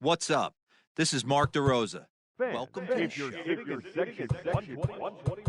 What's up? This is Mark DeRosa. Welcome to the show. Section 121.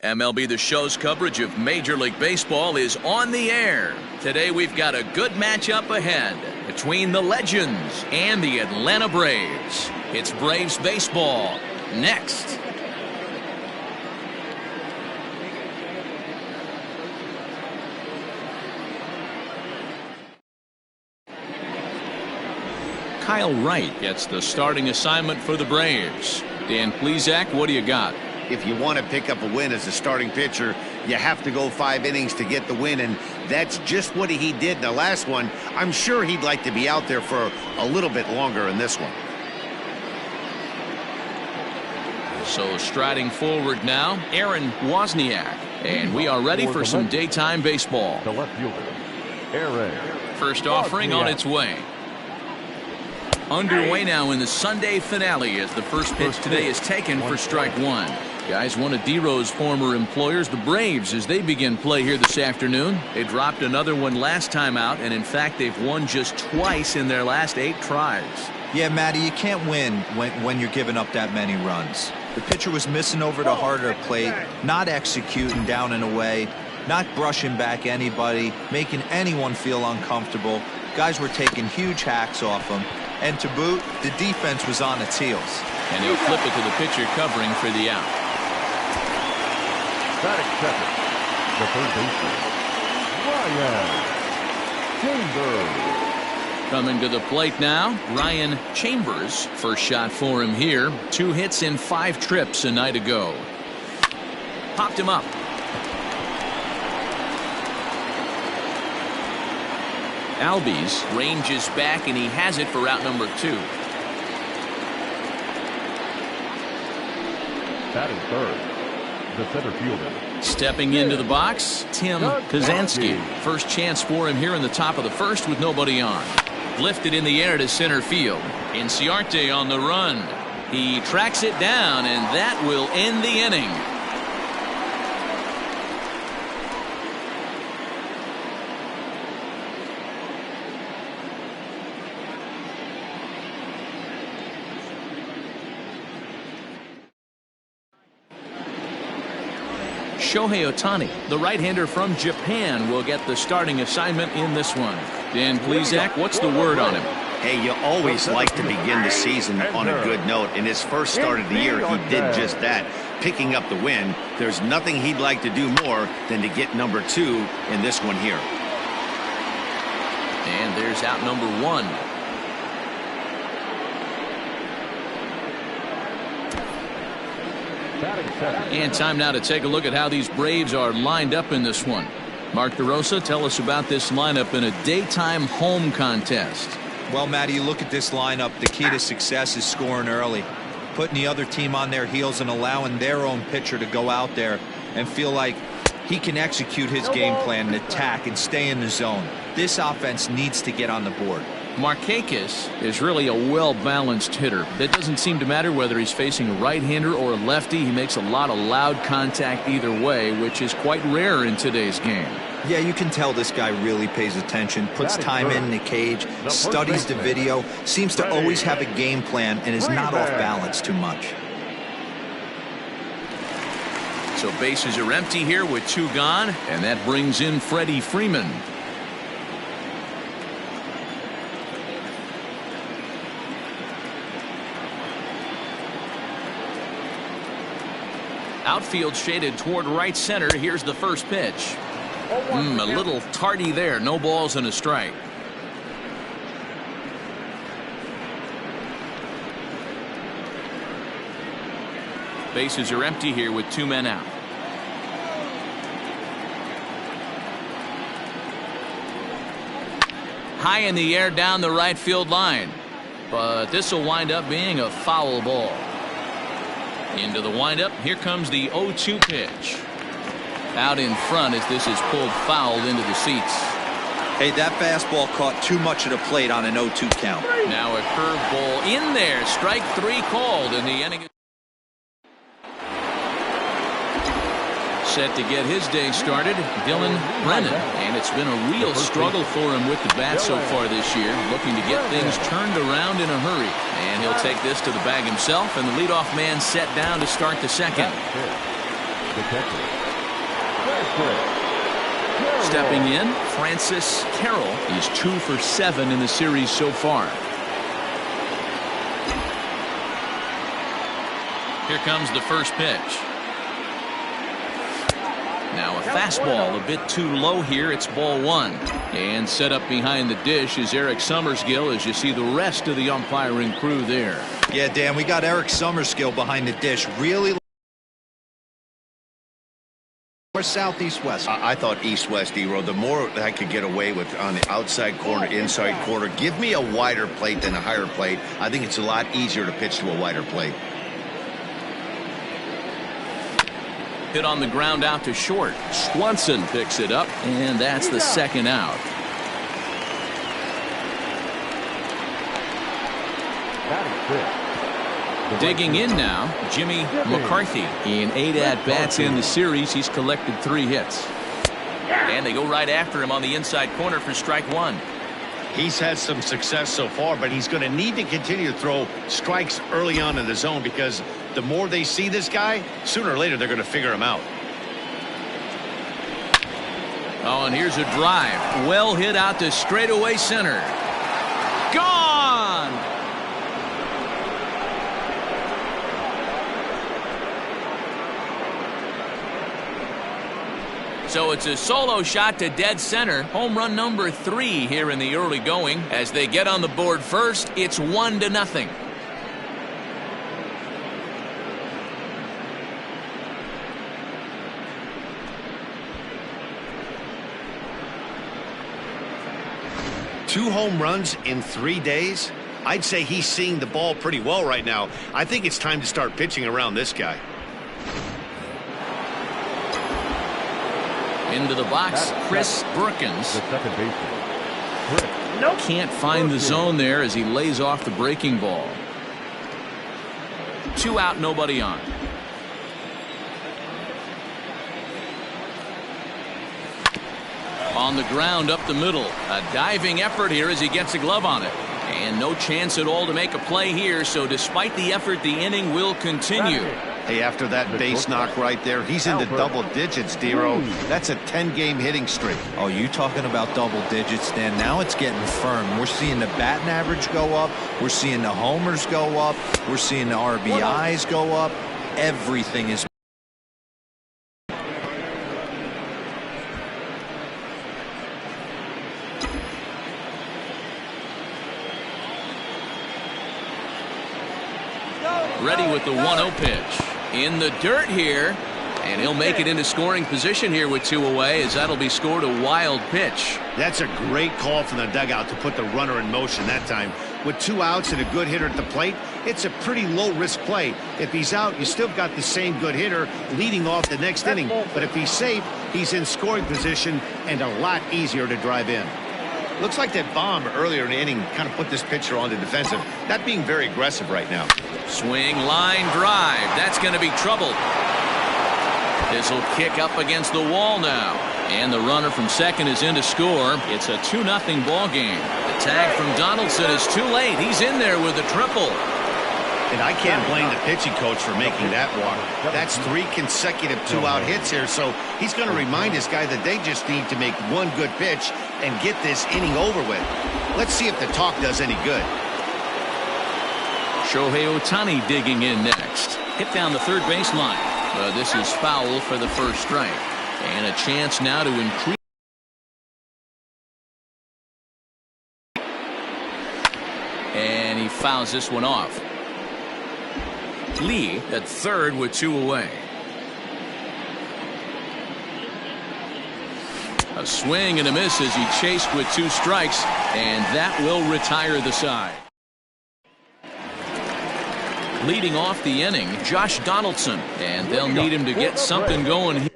MLB The Show's coverage of Major League Baseball is on the air. Today we've got a good matchup ahead between the Legends and the Atlanta Braves. It's Braves baseball next. Kyle Wright gets the starting assignment for the Braves. Dan Plesac, what do you got? If you want to pick up a win as a starting pitcher, you have to go 5 innings to get the win, and that's just what he did in the last one. I'm sure he'd like to be out there for a little bit longer in this one. So striding forward now, Aaron Wozniak, and we are ready for some daytime baseball. The left fielder, Aaron. First offering on its way. Underway now in the Sunday finale as the first pitch today is taken for strike one. Guys, one of D-Rose former employers, the Braves, as they begin play here this afternoon. They dropped another one last time out, and in fact, they've won just twice in their last 8 tries. Yeah, Matty, you can't win when you're giving up that many runs. The pitcher was missing over the harder plate, not executing down and away, not brushing back anybody, making anyone feel uncomfortable. Guys were taking huge hacks off him. And to boot, the defense was on its heels. And he'll flip it to the pitcher covering for the out. Batting second, the third baseman, Ryan Chambers. Coming to the plate now, Ryan Chambers. First shot for him here. 2 hits in 5 trips a night ago. Popped him up. Albies ranges back, and he has it for out number 2. Batting third, the center fielder. Stepping into the box, Tim Kazansky. First chance for him here in the top of the first with nobody on. Lifted in the air to center field. Inciarte on the run. He tracks it down, and that will end the inning. Shohei Ohtani, the right-hander from Japan, will get the starting assignment in this one. Dan Plesac, what's the word on him? Hey, you always like to begin the season on a good note. In his first start of the year, he did just that, picking up the win. There's nothing he'd like to do more than to get number 2 in this one here. And there's out number 1. And time now to take a look at how these Braves are lined up in this one. Mark DeRosa, tell us about this lineup in a daytime home contest. Well, Matty, you look at this lineup, the key to success is scoring early, putting the other team on their heels and allowing their own pitcher to go out there and feel like he can execute his game plan and attack and stay in the zone. This offense needs to get on the board. Markakis is really a well-balanced hitter. It doesn't seem to matter whether he's facing a right-hander or a lefty. He makes a lot of loud contact either way, which is quite rare in today's game. Yeah, you can tell this guy really pays attention, puts time in the cage, studies the video, seems to always have a game plan, and is not off balance too much. So bases are empty here with 2 gone, and that brings in Freddie Freeman. Outfield shaded toward right center. Here's the first pitch. A little tardy there. No balls and a strike. Bases are empty here with 2 men out. High in the air down the right field line. But this will wind up being a foul ball. Into the windup. Here comes the 0-2 pitch. Out in front as this is pulled foul into the seats. Hey, that fastball caught too much of the plate on an 0-2 count. Now a curveball in there. Strike 3 called in the inning. Set to get his day started, Dylan Brennan. And it's been a real struggle for him with the bat so far this year. Looking to get things turned around in a hurry. And he'll take this to the bag himself. And the leadoff man set down to start the second. Stepping in, Francis Carroll is 2 for 7 in the series so far. Here comes the first pitch. Now a fastball a bit too low here. It's ball 1. And set up behind the dish is Eric Summerskill as you see the rest of the umpiring crew there. Yeah, Dan, we got Eric Summerskill behind the dish. Really or south, east, west? I thought east, west, D-Row. The more I could get away with on the outside corner, inside corner, give me a wider plate than a higher plate. I think it's a lot easier to pitch to a wider plate. Hit on the ground out to short. Swanson picks it up, and that's the second out. Digging in now, Jimmy McCarthy. In 8 at-bats in the series, he's collected 3 hits. And they go right after him on the inside corner for strike 1. He's had some success so far, but he's going to need to continue to throw strikes early on in the zone because the more they see this guy, sooner or later they're going to figure him out. Oh, and here's a drive. Well hit out to straightaway center. Gone! So it's a solo shot to dead center. Home run number 3 here in the early going. As they get on the board first, it's 1-0. Two home runs in 3 days? I'd say he's seeing the ball pretty well right now. I think it's time to start pitching around this guy. Into the box, Chris Brookins. The second baseman. Can't find the zone there as he lays off the breaking ball. 2 out, nobody on. On the ground up the middle. A diving effort here as he gets a glove on it. And no chance at all to make a play here, so despite the effort, the inning will continue. Hey, after that base knock right there, he's into double digits, Dero. That's a 10-game hitting streak. Oh, you talking about double digits, Dan? Now it's getting firm. We're seeing the batting average go up. We're seeing the homers go up. We're seeing the RBIs go up. Everything is. Ready with the 1-0 pitch. In the dirt here, and he'll make it into scoring position here with 2 away, as that'll be scored a wild pitch. That's a great call from the dugout to put the runner in motion that time. With 2 outs and a good hitter at the plate, it's a pretty low-risk play. If he's out, you still got the same good hitter leading off the next inning. But if he's safe, he's in scoring position and a lot easier to drive in. Looks like that bomb earlier in the inning kind of put this pitcher on the defensive. Not being very aggressive right now. Swing, line drive. That's going to be trouble. This will kick up against the wall now. And the runner from second is in to score. It's a 2-0 ball game. The tag from Donaldson is too late. He's in there with a triple. And I can't blame the pitching coach for making that walk. That's 3 consecutive 2-out hits here, so he's going to remind this guy that they just need to make 1 good pitch and get this inning over with. Let's see if the talk does any good. Shohei Ohtani digging in next. Hit down the third baseline. This is foul for the first strike. And a chance now to increase. And he fouls this one off. Lee at third with 2 away. A swing and a miss as he chased with 2 strikes, and that will retire the side. Leading off the inning, Josh Donaldson, and they'll need him to get something going here.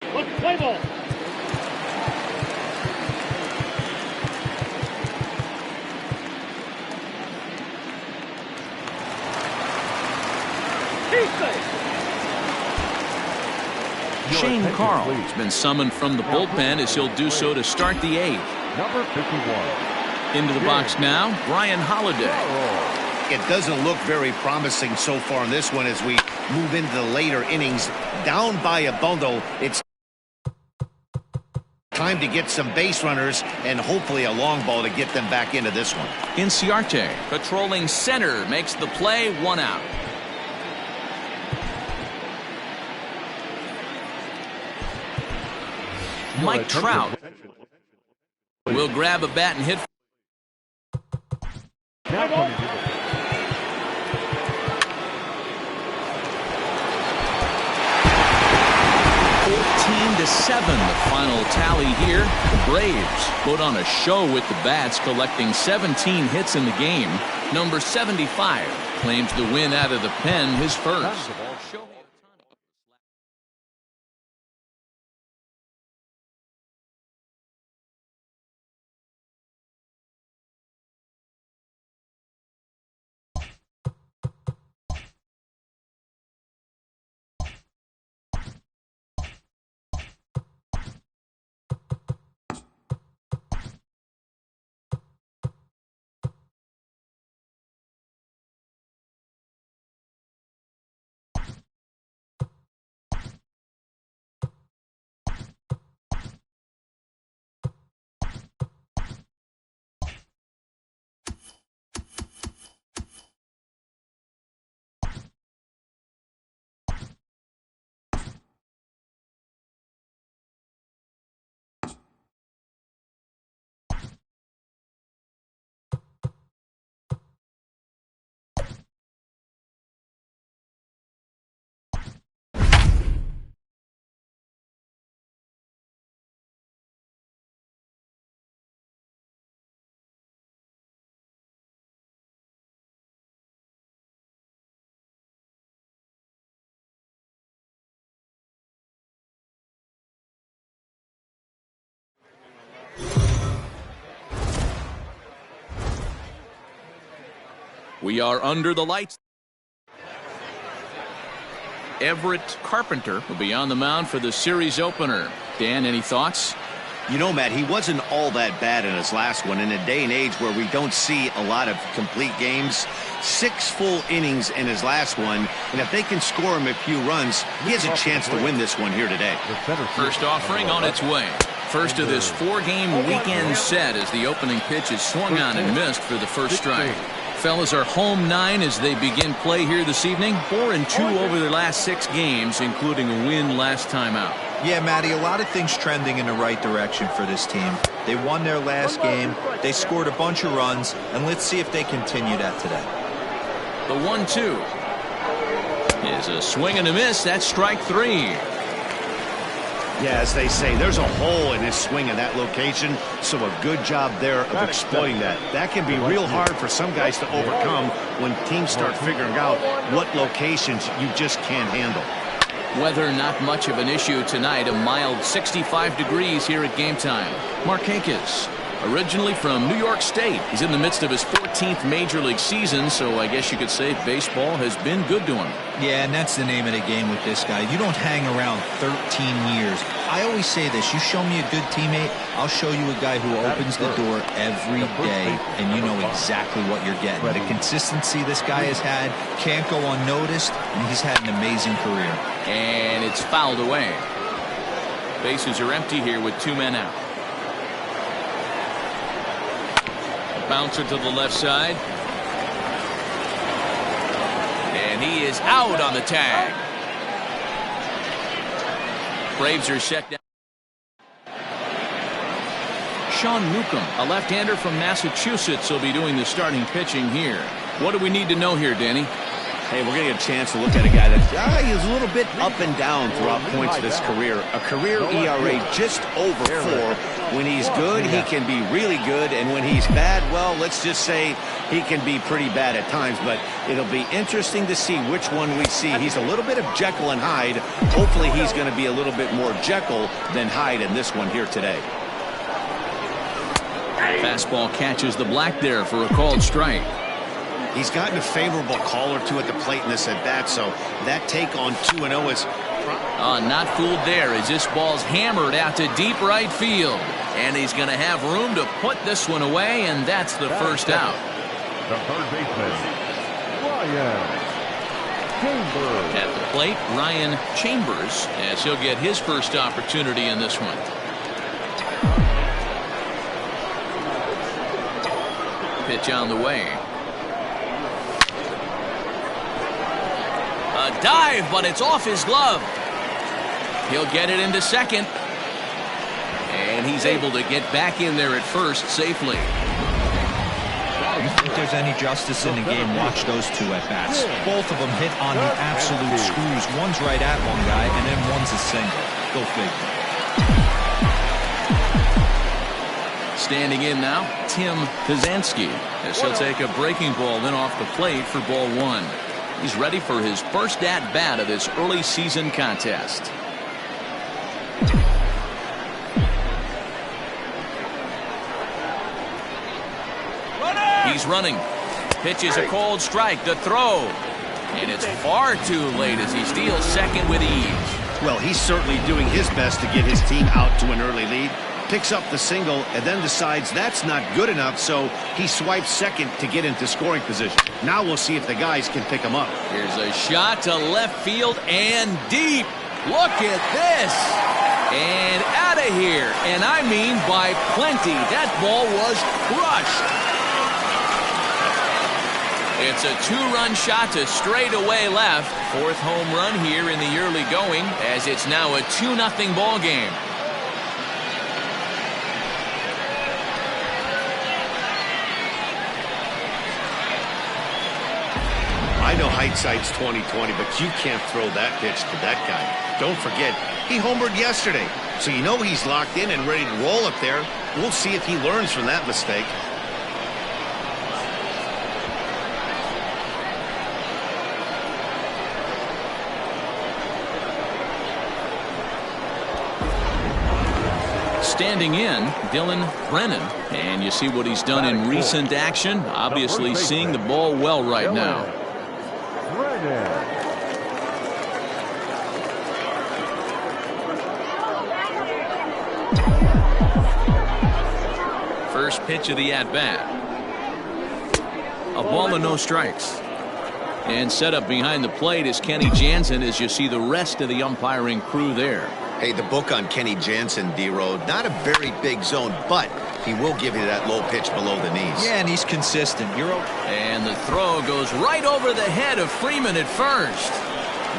Play ball. Shane Carl has been summoned from the bullpen as he'll do so to start the 8th. Number 51. Into the box now, Brian Holiday. It doesn't look very promising so far in this one as we move into the later innings. Down by a bundle, it's time to get some base runners and hopefully a long ball to get them back into this one. Inciarte patrolling center makes the play, 1 out. Mike Trout will grab a bat and hit. Now coming to 14-7 the final tally here. The Braves put on a show with the bats, collecting 17 hits in the game. Number 75 claims the win out of the pen, his first. We are under the lights. Everett Carpenter will be on the mound for the series opener. Dan, any thoughts? You know, Matt, he wasn't all that bad in his last one. In a day and age where we don't see a lot of complete games, 6 full innings in his last one, and if they can score him a few runs, he has a chance to win this one here today. First offering on its way. First of this 4-game weekend set as the opening pitch is swung on and missed for the first strike. Fellas are home 9 as they begin play here this evening. 4-2 over their last 6 games, including a win last time out. Yeah, Matty, a lot of things trending in the right direction for this team. They won their last game, they scored a bunch of runs, and let's see if they continue that today. The 1-2 is a swing and a miss. That's strike 3. Yeah, as they say, there's a hole in his swing in that location, so a good job there of exploiting that. That can be real hard for some guys to overcome when teams start figuring out what locations you just can't handle. Weather not much of an issue tonight. A mild 65 degrees here at game time. Markakis, originally from New York State. He's in the midst of his 14th major league season, so I guess you could say baseball has been good to him. Yeah, and that's the name of the game with this guy. You don't hang around 13 years. I always say this, you show me a good teammate, I'll show you a guy who opens the door every day, and you know exactly what you're getting. The consistency this guy has had can't go unnoticed, and he's had an amazing career. And it's fouled away. Bases are empty here with 2 men out. A bouncer to the left side. And he is out on the tag. Braves are set down. Sean Newcomb, a left-hander from Massachusetts, will be doing the starting pitching here. What do we need to know here, Danny? Hey, we're going to get a chance to look at a guy that he's a little bit up and down throughout points of his career. A career ERA just over 4. When he's good, he can be really good. And when he's bad, well, let's just say he can be pretty bad at times. But it'll be interesting to see which one we see. He's a little bit of Jekyll and Hyde. Hopefully he's going to be a little bit more Jekyll than Hyde in this one here today. Fastball catches the black there for a called strike. He's gotten a favorable call or two at the plate in this at-bat, so that take on 2-0 is... Not fooled there as this ball's hammered out to deep right field. And he's going to have room to put this one away, and that's the first out. The third baseman, Ryan Chambers. At the plate, Ryan Chambers, as he'll get his first opportunity in this one. Pitch on the way. A dive, but it's off his glove. He'll get it into second. And he's able to get back in there at first safely. If there's any justice in the game, watch those 2 at-bats. Both of them hit on the absolute screws. One's right at one guy, and then one's a single. Go figure. Standing in now, Tim Pazanski, as he'll take a breaking ball then off the plate for ball 1. He's ready for his first at-bat of this early season contest. He's running. Pitch is a cold strike. The throw. And it's far too late as he steals second with ease. Well, he's certainly doing his best to get his team out to an early lead. Picks up the single and then decides that's not good enough, so he swipes second to get into scoring position. Now we'll see if the guys can pick him up. Here's a shot to left field and deep. Look at this. And out of here. And I mean by plenty. That ball was crushed. It's a 2-run shot to straightaway left. 4th home run here in the early going, as it's now a 2-0 ball game. I know hindsight's 20/20, but you can't throw that pitch to that guy. Don't forget, he homered yesterday, so you know he's locked in and ready to roll up there. We'll see if he learns from that mistake. Standing in, Dylan Brennan. And you see what he's done in recent action. Obviously seeing the ball well right now. First pitch of the at-bat. A ball and no strikes. And set up behind the plate is Kenny Jansen as you see the rest of the umpiring crew there. Hey, the book on Kenny Jansen, D-Road, not a very big zone, but he will give you that low pitch below the knees. Yeah, and he's consistent. And the throw goes right over the head of Freeman at first.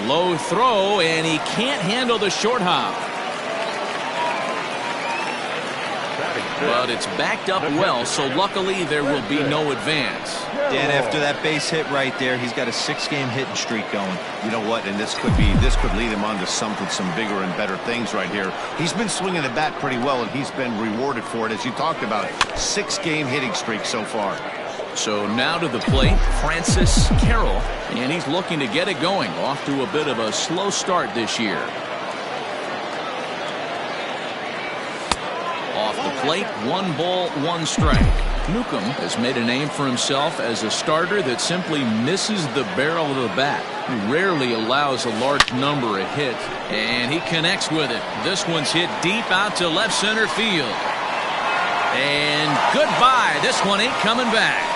Low throw, and he can't handle the short hop. But it's backed up well, so luckily there will be no advance. Dan, after that base hit right there, he's got a 6-game hitting streak going. You know what? And this could lead him on to some bigger and better things right here. He's been swinging the bat pretty well, and he's been rewarded for it, as you talked about. 6-game hitting streak so far. So now to the plate, Francis Carroll, and he's looking to get it going. Off to a bit of a slow start this year. Off the plate, 1 ball, 1 strike. Newcomb has made a name for himself as a starter that simply misses the barrel of the bat. He rarely allows a large number of hits, and he connects with it. This one's hit deep out to left center field. And goodbye. This one ain't coming back.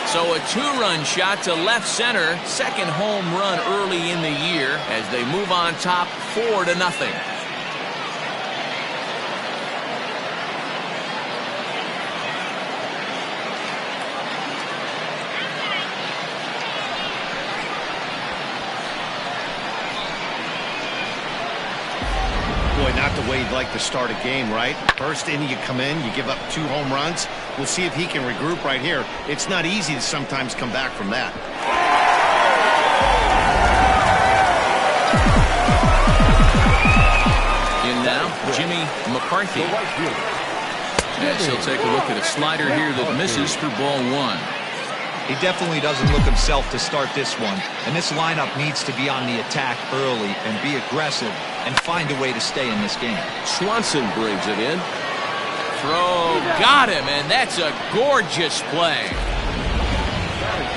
So a 2-run shot to left center. Second home run early in the year as they move on top 4-0. Boy, not the way you'd like to start a game, right? First inning, you come in, you give up 2 home runs. We'll see if he can regroup right here. It's not easy to sometimes come back from that. In now, Jimmy McCarthy. As he'll take a look at a slider here that misses for ball 1. He definitely doesn't look himself to start this one. And this lineup needs to be on the attack early and be aggressive and find a way to stay in this game. Swanson brings it in. Throw, got him, and that's a gorgeous play.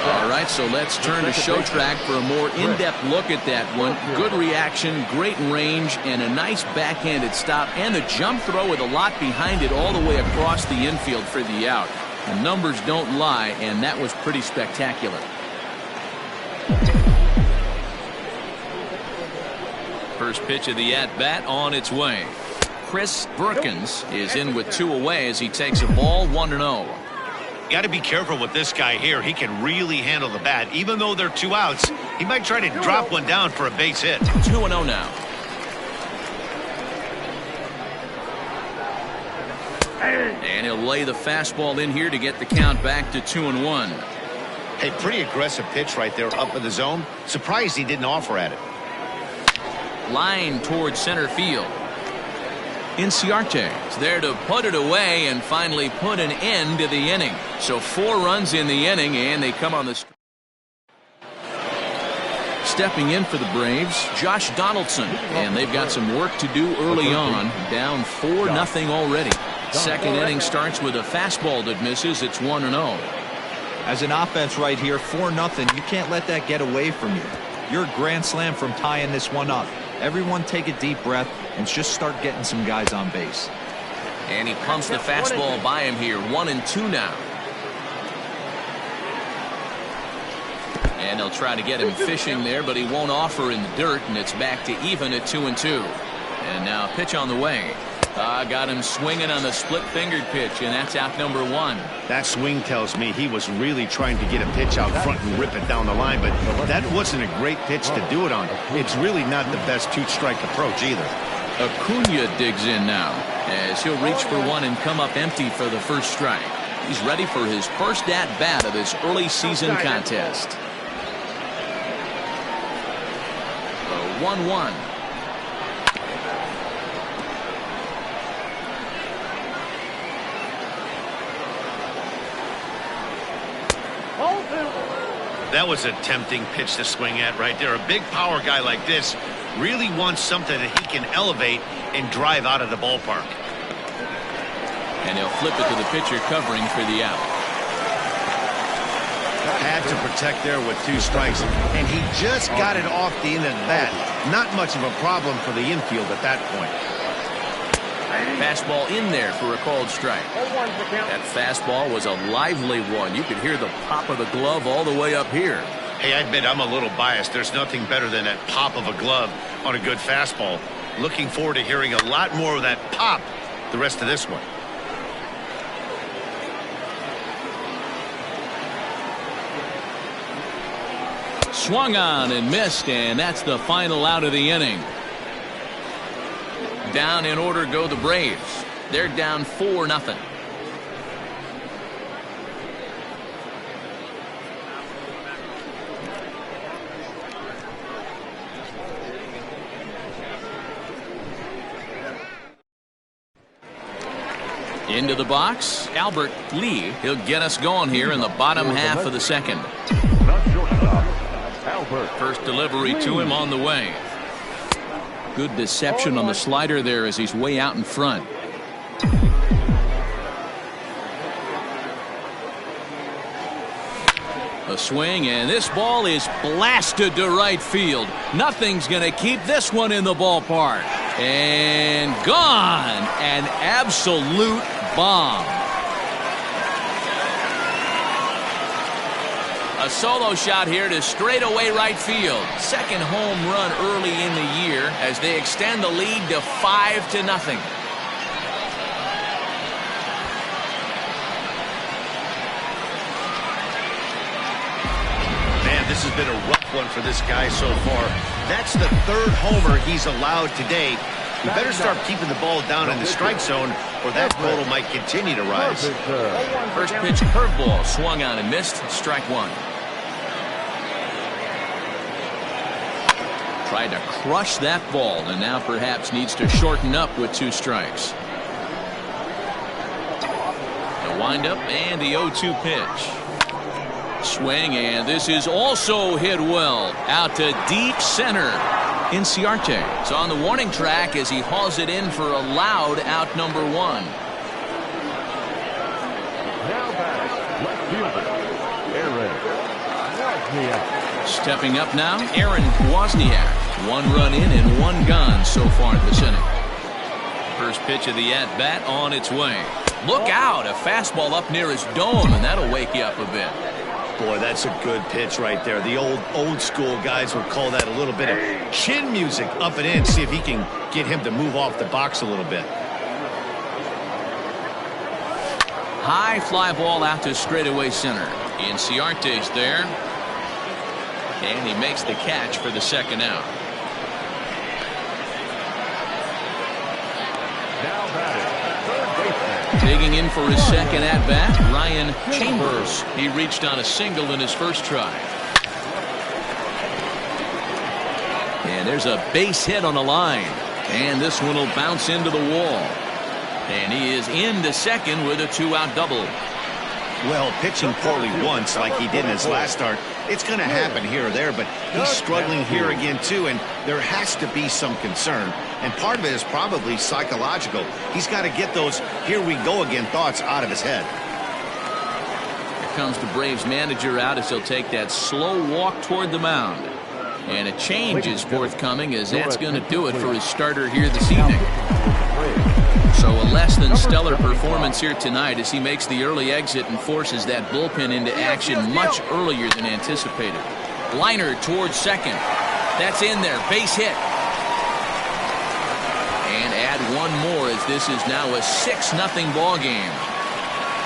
All right, so let's turn to show track for a more in-depth look at that one. Good reaction, great range, and a nice backhanded stop, and a jump throw with a lot behind it all the way across the infield for the out. The numbers don't lie, and that was pretty spectacular. First pitch of the at-bat on its way. Chris Perkins is in with 2 away as he takes a ball 1-0. Got to be careful with this guy here. He can really handle the bat. Even though they're 2 outs, he might try to drop one down for a base hit. 2-0 now. And he'll lay the fastball in here to get the count back to 2-1. Hey, pretty aggressive pitch right there up in the zone. Surprised he didn't offer at it. Line towards center field. Inciarte is there to put it away and finally put an end to the inning. So 4 runs in the inning, and they come on the stepping in for the Braves, Josh Donaldson, and they've got some work to do early on. Down 4-0 already. Second inning starts with a fastball that misses. It's 1-0. As an offense right here, 4-0, you can't let that get away from you. You're a grand slam from tying this one up. Everyone take a deep breath and just start getting some guys on base. And he pumps the fastball by him here. 1-2 now. And they'll try to get him fishing there, but he won't offer in the dirt, and it's back to even at 2-2. And now a pitch on the way. Got him swinging on the split-fingered pitch, and that's out number 1. That swing tells me he was really trying to get a pitch out front and rip it down the line, but that wasn't a great pitch to do it on. It's really not the best 2-strike approach either. Acuna digs in now as he'll reach for one and come up empty for the first strike. He's ready for his first at-bat of this early season contest. The 1-1. That was a tempting pitch to swing at right there. A big power guy like this really wants something that he can elevate and drive out of the ballpark. And he'll flip it to the pitcher covering for the out. Had to protect there with 2 strikes, and he just got it off the end of the bat. Not much of a problem for the infield at that point. Fastball in there for a called strike. That fastball was a lively one. You could hear the pop of the glove all the way up here. Hey, I admit I'm a little biased. There's nothing better than that pop of a glove on a good fastball. Looking forward to hearing a lot more of that pop the rest of this one. Swung on and missed, and that's the final out of the inning. Down in order go the Braves. They're down 4-0. Into the box, Albert Lee. He'll get us going here in the bottom half of the second. First delivery to him on the way. Good deception on the slider there as he's way out in front. A swing, and this ball is blasted to right field. Nothing's going to keep this one in the ballpark. And gone. An absolute bomb. A solo shot here to straightaway right field. Second home run early in the year as they extend the lead to 5-0. This has been a rough one for this guy so far. That's the 3rd homer he's allowed today. You better start keeping the ball down in the strike zone, or that total might continue to rise. First pitch curveball swung on and missed. Strike 1. Tried to crush that ball, and now perhaps needs to shorten up with 2 strikes. The windup and the 0-2 pitch. Swing, and this is also hit well out to deep center. Inciarte is on the warning track as he hauls it in for a loud out number 1. Now back, left fielder, Aaron Wozniak. Stepping up now, Aaron Wozniak. 1 run in and 1 gone so far this inning. First pitch of the at-bat on its way. Look out, a fastball up near his dome, and that'll wake you up a bit. Boy, that's a good pitch right there. The old school guys would call that a little bit of chin music up and in. See if he can get him to move off the box a little bit. High fly ball out to straightaway center. Inciarte's there. And he makes the catch for the 2nd out. Now batting, third baseman. Digging in for his 2nd at-bat, Ryan Chambers. He reached on a single in his first try. And there's a base hit on the line. And this one will bounce into the wall. And he is into second with a 2-out double. Well, pitching poorly once like he did in his last start, it's going to happen here or there, but he's struggling here again too, and there has to be some concern. And part of it is probably psychological. He's got to get those here we go again thoughts out of his head. Here comes the Braves manager out as he'll take that slow walk toward the mound. And a change is forthcoming as that's going to do it for his starter here this evening. So a less than stellar performance here tonight as he makes the early exit and forces that bullpen into action much earlier than anticipated. Liner towards second. That's in there. Base hit. And add one more as this is now a 6-0 ball game.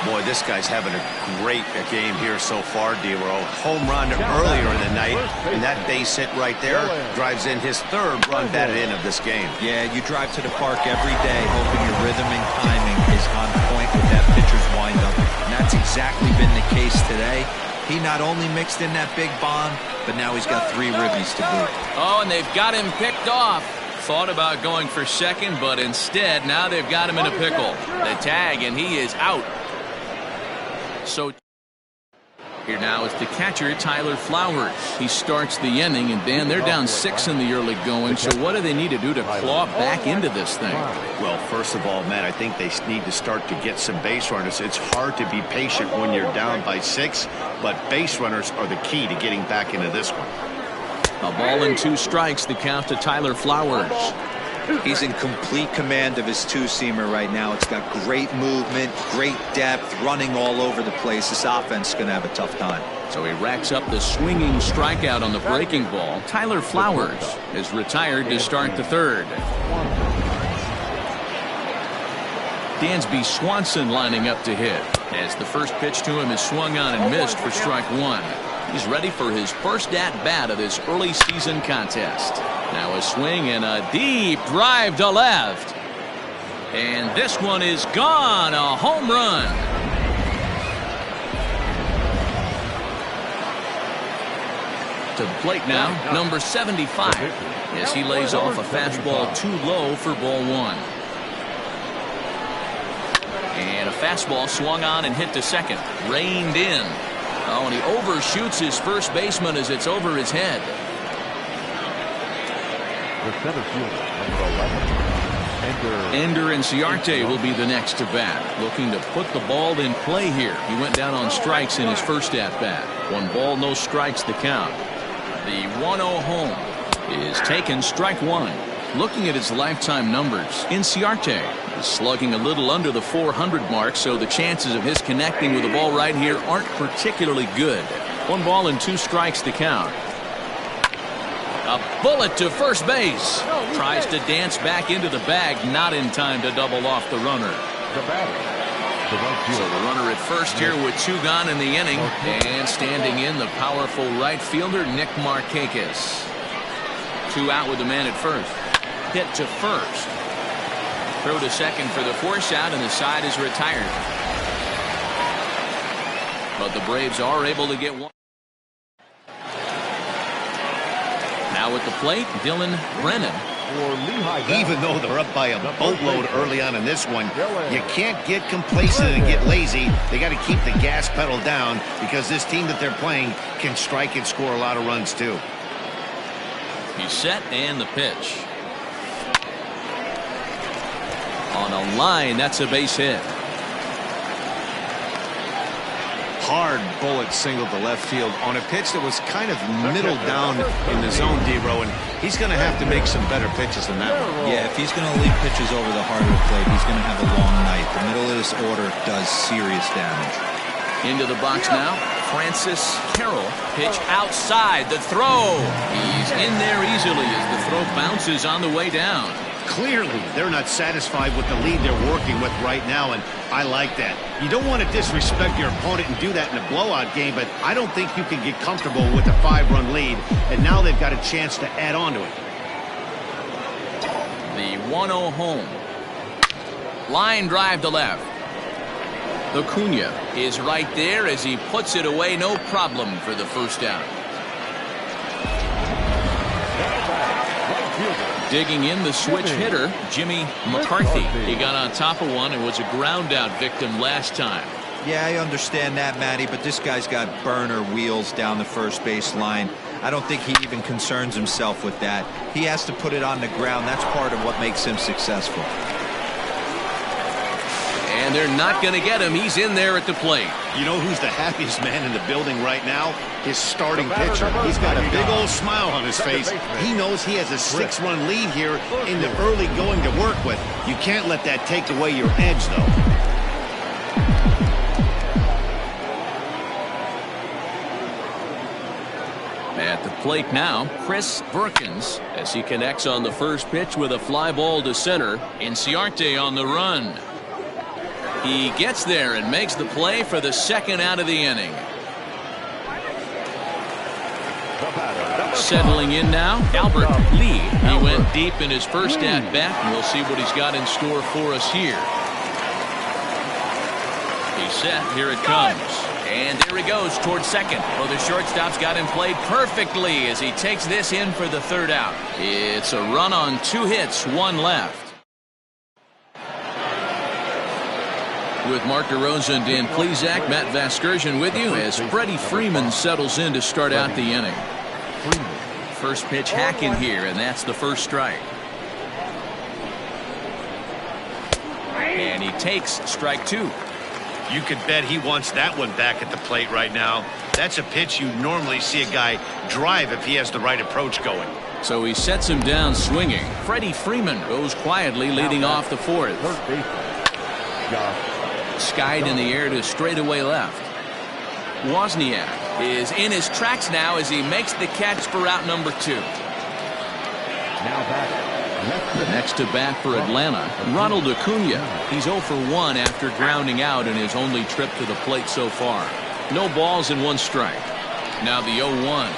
Boy, this guy's having a great game here so far, D-Row. Home run earlier in the night, and that base hit right there drives in his 3rd run batted in of this game. Yeah, you drive to the park every day hoping your rhythm and timing is on point with that pitcher's windup. And that's exactly been the case today. He not only mixed in that big bomb, but now he's got 3 ribbies to boot. Oh, and they've got him picked off. Thought about going for second, but instead now they've got him in a pickle. The tag, and he is out. So Here now is the catcher, Tyler Flowers. He starts the inning, and Dan, they're down 6 in the early going. So what do they need to do to claw back into this thing? Well, first of all, Matt, I think they need to start to get some base runners. It's hard to be patient when you're down by 6, but base runners are the key to getting back into this one. A ball and 2 strikes, the count to Tyler Flowers. He's in complete command of his two-seamer right now. It's got great movement, great depth, running all over the place. This offense is going to have a tough time. So he racks up the swinging strikeout on the breaking ball. Tyler Flowers is retired to start the third. Dansby Swanson lining up to hit, as the first pitch to him is swung on and missed for strike 1. He's ready for his first at-bat of this early season contest. Now a swing and a deep drive to left. And this one is gone. A home run. To the plate now, number 75, as he lays off a fastball too low for ball 1. And a fastball swung on and hit to second. Reined in. Oh, and he overshoots his first baseman as it's over his head. The center fielder, number 11, Ender Inciarte will be the next to bat, looking to put the ball in play here. He went down on strikes in his first at-bat. 1 ball, no strikes, the count. The 1-0 home is taken, strike 1. Looking at his lifetime numbers, Inciarte is slugging a little under the 400 mark, so the chances of his connecting with the ball right here aren't particularly good. 1 ball and 2 strikes to count. A bullet to first base. Tries to dance back into the bag, not in time to double off the runner. the batter. So the runner at first here with 2 gone in the inning, and standing in the powerful right fielder, Nick Markakis. 2 out with the man at first. Hit to first. Throw to second for the force out, and the side is retired. But the Braves are able to get 1. Now at the plate, Dylan Brennan. Even though they're up by a boatload early on in this one, you can't get complacent and get lazy. They got to keep the gas pedal down, because this team that they're playing can strike and score a lot of runs too. He's set, and the pitch. On a line, that's a base hit. Hard bullet single to left field on a pitch that was kind of middle down in the zone, D-Row, and he's going to have to make some better pitches than that one. Yeah, if he's going to leave pitches over the heart of the plate, he's going to have a long night. The middle of this order does serious damage. Into the box now, Francis Carroll. Pitch outside, the throw. He's in there easily as the throw bounces on the way down. Clearly, they're not satisfied with the lead they're working with right now, and I like that. You don't want to disrespect your opponent and do that in a blowout game, but I don't think you can get comfortable with a 5-run lead, and now they've got a chance to add on to it. The 1-0 home. Line drive to left. Acuna is right there as he puts it away, no problem for the first out. Digging in, the switch hitter, Jimmy McCarthy. He got on top of one and was a ground out victim last time. Yeah, I understand that, Matty, but this guy's got burner wheels down the first base line. I don't think he even concerns himself with that. He has to put it on the ground. That's part of what makes him successful. And they're not going to get him. He's in there at the plate. You know who's the happiest man in the building right now? His starting pitcher. He's got a big old smile on his face. He knows he has a 6-run lead here in the early going to work with. You can't let that take away your edge, though. At the plate now, Chris Perkins, as he connects on the first pitch with a fly ball to center. Inciarte on the run. He gets there and makes the play for the second out of the inning. Settling in now, Albert Lee. He went deep in his first at-bat, and we'll see what he's got in store for us here. He's set. Here it comes. And there he goes towards second. Well, the shortstop's got him played perfectly as he takes this in for the third out. It's a run on 2 hits, 1 left. With Mark DeRosa and Dan Plesac, Matt Vasgersian with you as Freddie Freeman settles in to start out the inning. First pitch hacking here, and that's the first strike. And he takes strike 2. You could bet he wants that one back at the plate right now. That's a pitch you normally see a guy drive if he has the right approach going. So he sets him down swinging. Freddie Freeman goes quietly leading off the 4th. Skied in the air to straightaway left. Wozniak is in his tracks now as he makes the catch for out number 2. The next to bat for Atlanta, Ronald Acuna. He's 0 for 1 after grounding out in his only trip to the plate so far. No balls and 1 strike. Now the 0-1.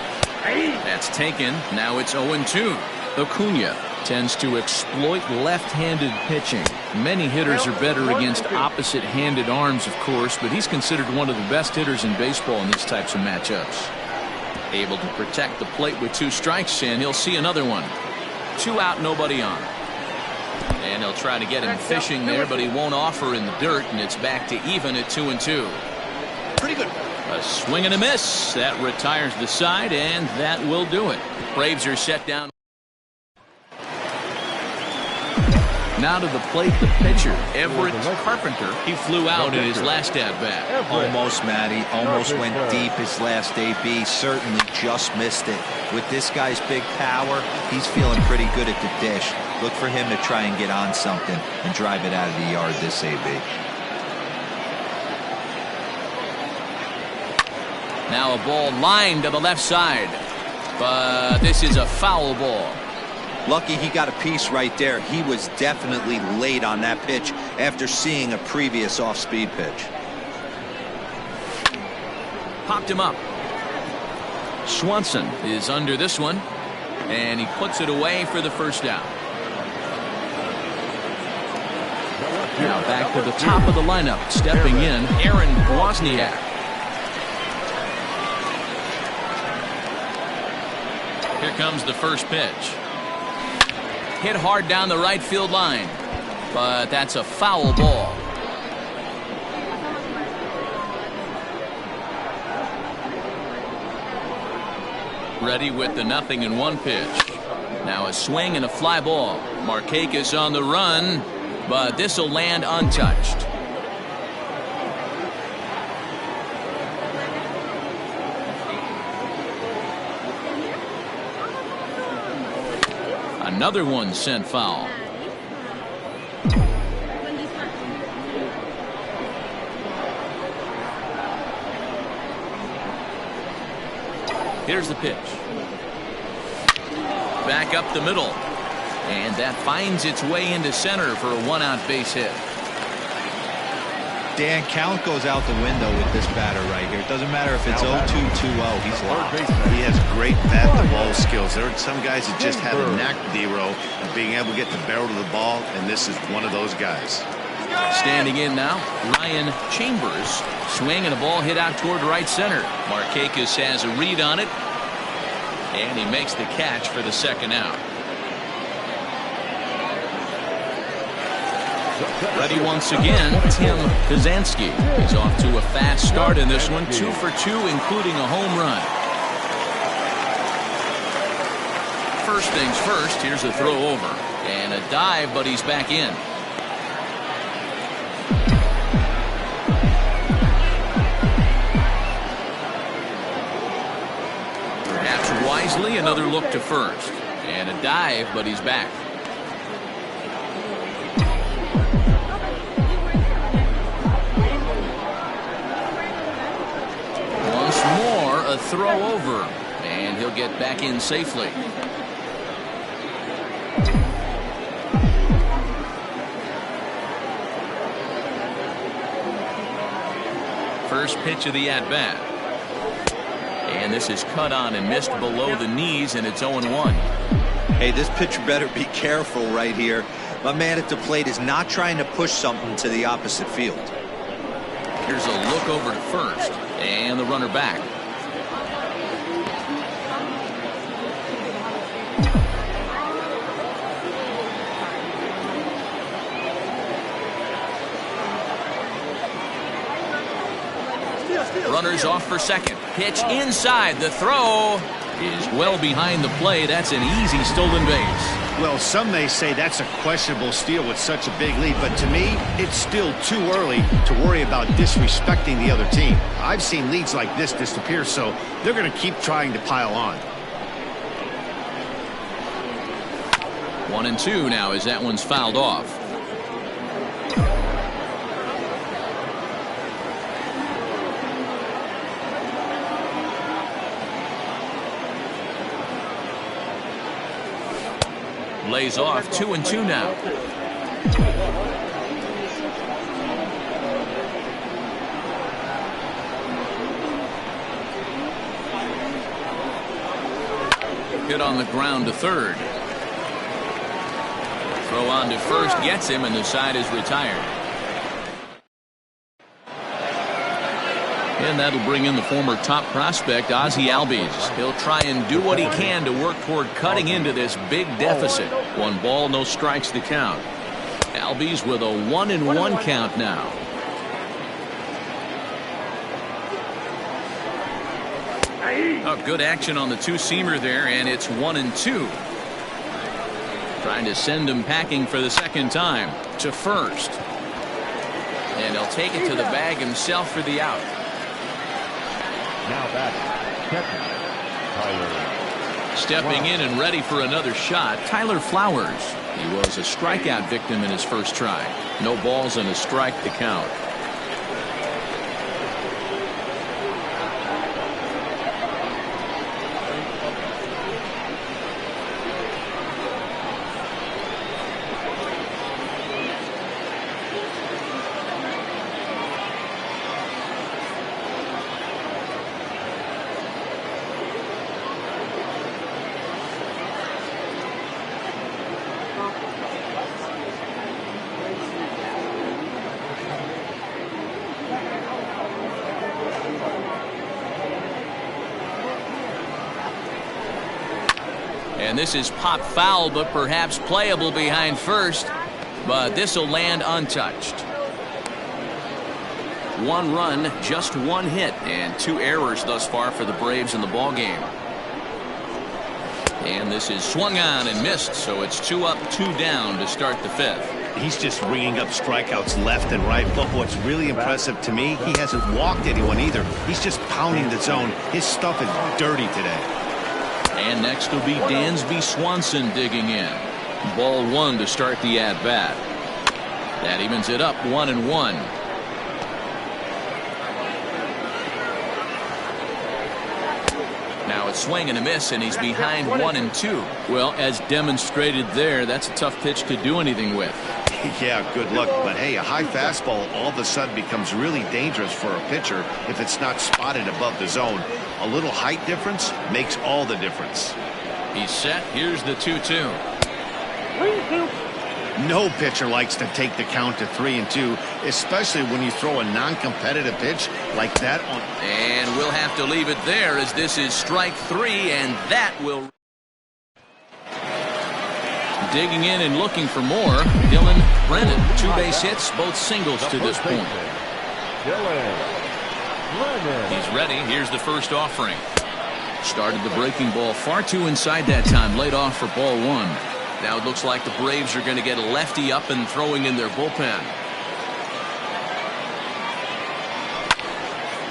That's taken. Now it's 0-2. Acuna tends to exploit left-handed pitching. Many hitters are better against opposite-handed arms, of course, but he's considered one of the best hitters in baseball in these types of matchups. Able to protect the plate with 2 strikes, and he'll see another one. 2 out, nobody on. And he'll try to get him fishing there, but he won't offer in the dirt, and it's back to even at 2-2. Pretty good. A swing and a miss. That retires the side, and that will do it. Braves are set down. Now to the plate, the pitcher, Everett Carpenter. He flew out in his last at-bat. Almost, Matty. Almost went deep his last AB. Certainly just missed it. With this guy's big power, he's feeling pretty good at the dish. Look for him to try and get on something and drive it out of the yard this AB. Now a ball lined to the left side. But this is a foul ball. Lucky he got a piece right there. He was definitely late on that pitch after seeing a previous off-speed pitch. Popped him up. Swanson is under this one, and he puts it away for the first out. Now back to the top of the lineup. Stepping in, Aaron Wozniak. Here comes the first pitch. Hit hard down the right field line, but that's a foul ball. Ready with the 0-1 pitch. Now a swing and a fly ball. Markakis on the run, but this will land untouched. Another one sent foul. Here's the pitch. Back up the middle. And that finds its way into center for a 1-out base hit. Dan, count goes out the window with this batter right here. It doesn't matter if it's 0-2, 2-0. He's locked. He has great bat-to-ball skills. There are some guys that just have a knack, D-Row, of being able to get the barrel to the ball, and this is one of those guys. Standing in now, Ryan Chambers. Swing and a ball hit out toward right center. Markakis has a read on it, and he makes the catch for the second out. Ready once again, Tim Kazansky. He's off to a fast start in this one, 2 for 2, including a home run. First things first, here's a throw over. And a dive, but he's back in. Perhaps wisely, another look to first. And a dive, but he's back. A throw over, and he'll get back in safely. First pitch of the at-bat. And this is cut on and missed below the knees, and it's 0-1. Hey, this pitcher better be careful right here. My man at the plate is not trying to push something to the opposite field. Here's a look over to first, and the runner back. Runners off for second. Pitch inside. The throw is well behind the plate. That's an easy stolen base. Well, some may say that's a questionable steal with such a big lead, but to me, it's still too early to worry about disrespecting the other team. I've seen leads like this disappear, so they're going to keep trying to pile on. 1-2 now as that one's fouled off. Lays off. 2-2 now. Hit on the ground to third. Throw on to first gets him, and the side is retired. And that'll bring in the former top prospect, Ozzie Albies. He'll try and do what he can to work toward cutting into this big deficit. 1 ball, no strikes to count. Albies with a 1-1 count now. Oh, good action on the two-seamer there, and it's 1-2. Trying to send him packing for the second time to first. And he'll take it to the bag himself for the out. Now batting, Tyler. Stepping in and ready for another shot, Tyler Flowers. He was a strikeout victim in his first try. No balls and a strike to count. And this is pop foul, but perhaps playable behind first. But this will land untouched. 1 run, just 1 hit, and 2 errors thus far for the Braves in the ballgame. And this is swung on and missed, so it's 2 up, 2 down to start the 5th. He's just ringing up strikeouts left and right, but what's really impressive to me, he hasn't walked anyone either. He's just pounding the zone. His stuff is dirty today. And next will be Dansby Swanson digging in. Ball 1 to start the at-bat. That evens it up 1-1. Now it's swing and a miss, and he's behind 1-2. Well, as demonstrated there, that's a tough pitch to do anything with. Yeah, good luck. But hey, a high fastball all of a sudden becomes really dangerous for a pitcher if it's not spotted above the zone. A little height difference makes all the difference. He's set. Here's the 2-2. No pitcher likes to take the count to 3-2, especially when you throw a non-competitive pitch like that on. And we'll have to leave it there, as this is strike 3, and that will. Digging in and looking for more, Dylan Brennan. 2 base hits, both singles to this point. He's ready. Here's the first offering. Started the breaking ball far too inside that time. Laid off for ball 1. Now it looks like the Braves are going to get a lefty up and throwing in their bullpen.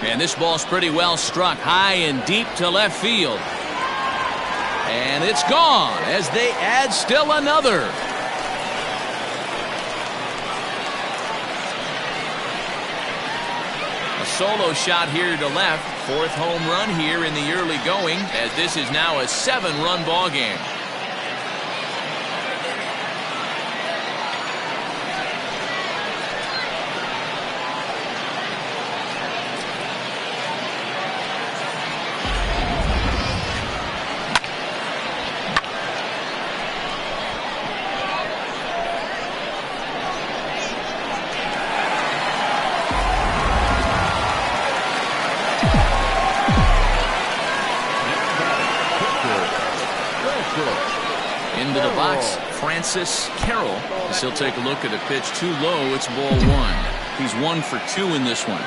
And this ball's pretty well struck high and deep to left field. And it's gone as they add still another. A solo shot here to left. 4th home run here in the early going, as this is now a 7-run ball game. Into the box, Francis Carroll. As he'll take a look at a pitch too low. It's ball 1. He's 1 for 2 in this one.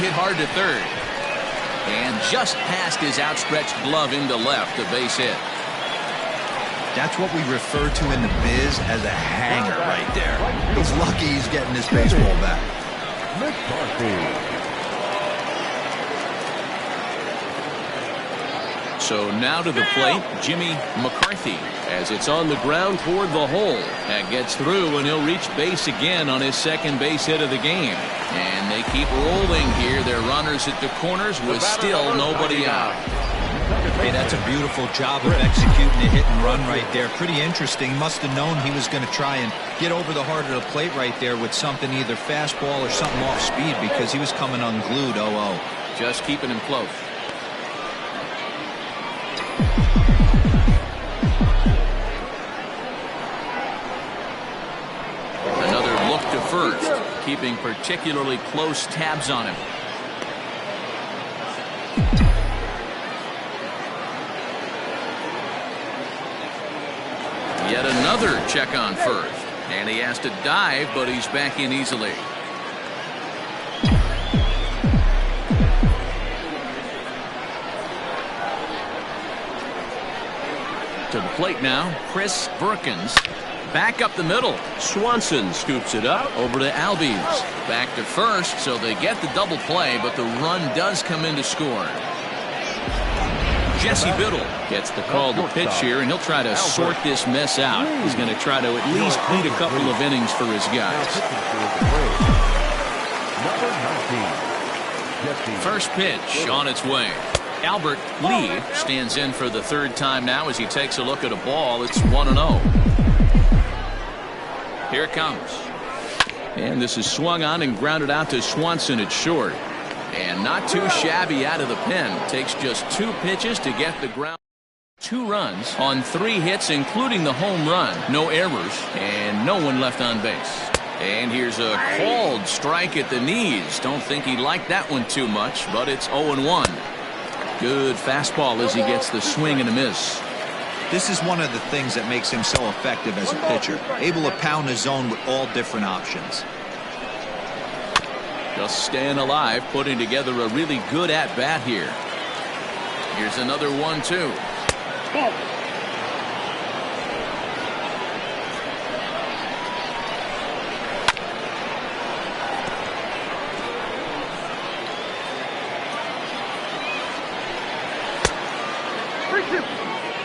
hit hard to third. And just past his outstretched glove into left, a base hit. That's what we refer to in the biz as a hanger right there. He's lucky he's getting this baseball back. So now to the plate, Jimmy McCarthy, as it's on the ground toward the hole. That gets through, and he'll reach base again on his second base hit of the game. And they keep rolling here. Their runners at the corners with still nobody out. Hey, that's a beautiful job of executing a hit and run right there. Pretty interesting. Must have known he was going to try and get over the heart of the plate right there with something, either fastball or something off speed, because he was coming unglued. 0-0. Just keeping him close. Another look to first, keeping particularly close tabs on him. Yet another check on first, and he has to dive, but he's back in easily. To the plate now, Chris Perkins. Back up the middle. Swanson scoops it up over to Albies. Back to first, so they get the double play, but the run does come in to score. Jesse Biddle gets the call to pitch here, and he'll try to sort this mess out. He's going to try to at least eat a couple of innings for his guys. First pitch on its way. Albert Lee stands in for the third time now as he takes a look at a ball. It's 1-0. Here it comes. And this is swung on and grounded out to Swanson at short. And not too shabby out of the pen. Takes just 2 pitches to get the ground. 2 runs on 3 hits, including the home run. No errors and no one left on base. And here's a called strike at the knees. Don't think he liked that one too much, but it's 0-1. Good fastball as he gets the swing and a miss. This is one of the things that makes him so effective as a pitcher. Able to pound the zone with all different options. Just staying alive, putting together a really good at-bat here. Here's another 1-2.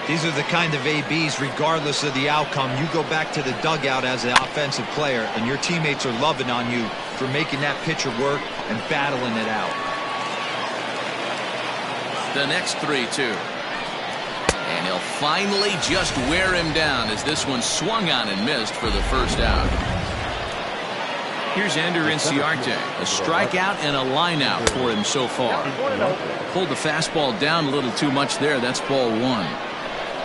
These are the kind of ABs, regardless of the outcome, you go back to the dugout as an offensive player, and your teammates are loving on you for making that pitcher work and battling it out. The next 3-2. And he'll finally just wear him down as this one swung on and missed for the first out. Here's Ender Inciarte. A strikeout and a line out for him so far. Pulled the fastball down a little too much there. That's ball 1.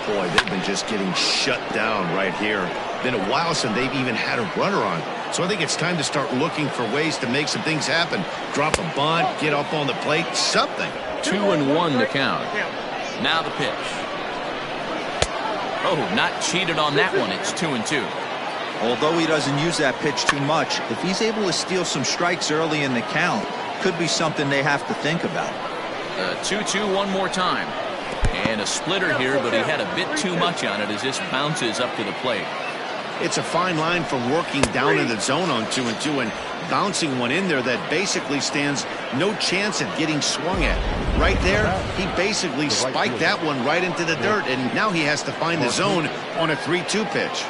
Boy, they've been just getting shut down right here. Been a while since they've even had a runner on. So I think it's time to start looking for ways to make some things happen. Drop a bunt, get up on the plate, something. 2-1 the count. Now the pitch. Oh, not cheated on that one. It's 2-2. Although he doesn't use that pitch too much, if he's able to steal some strikes early in the count, could be something they have to think about. 2-2 one more time. And a splitter here, but he had a bit too much on it as this bounces up to the plate. It's a fine line from working down in the zone on 2-2 and bouncing one in there that basically stands no chance at getting swung at. Right there, he basically spiked that one right into the dirt, and now he has to find the zone on a 3-2 pitch.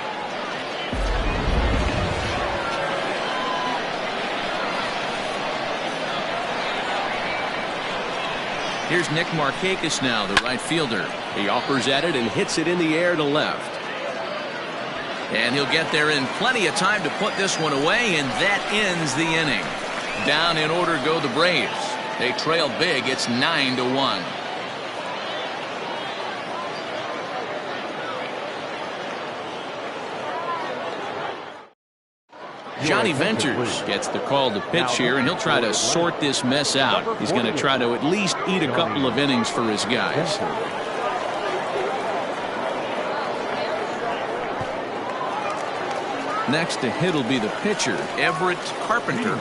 Here's Nick Markakis now, the right fielder. He offers at it and hits it in the air to left. And he'll get there in plenty of time to put this one away, and that ends the inning. Down in order go the Braves. They trail big. It's 9-1. Johnny Venters gets the call to pitch here, and he'll try to sort this mess out. He's going to try to at least eat a couple of innings for his guys. Next to hit will be the pitcher, Everett Carpenter.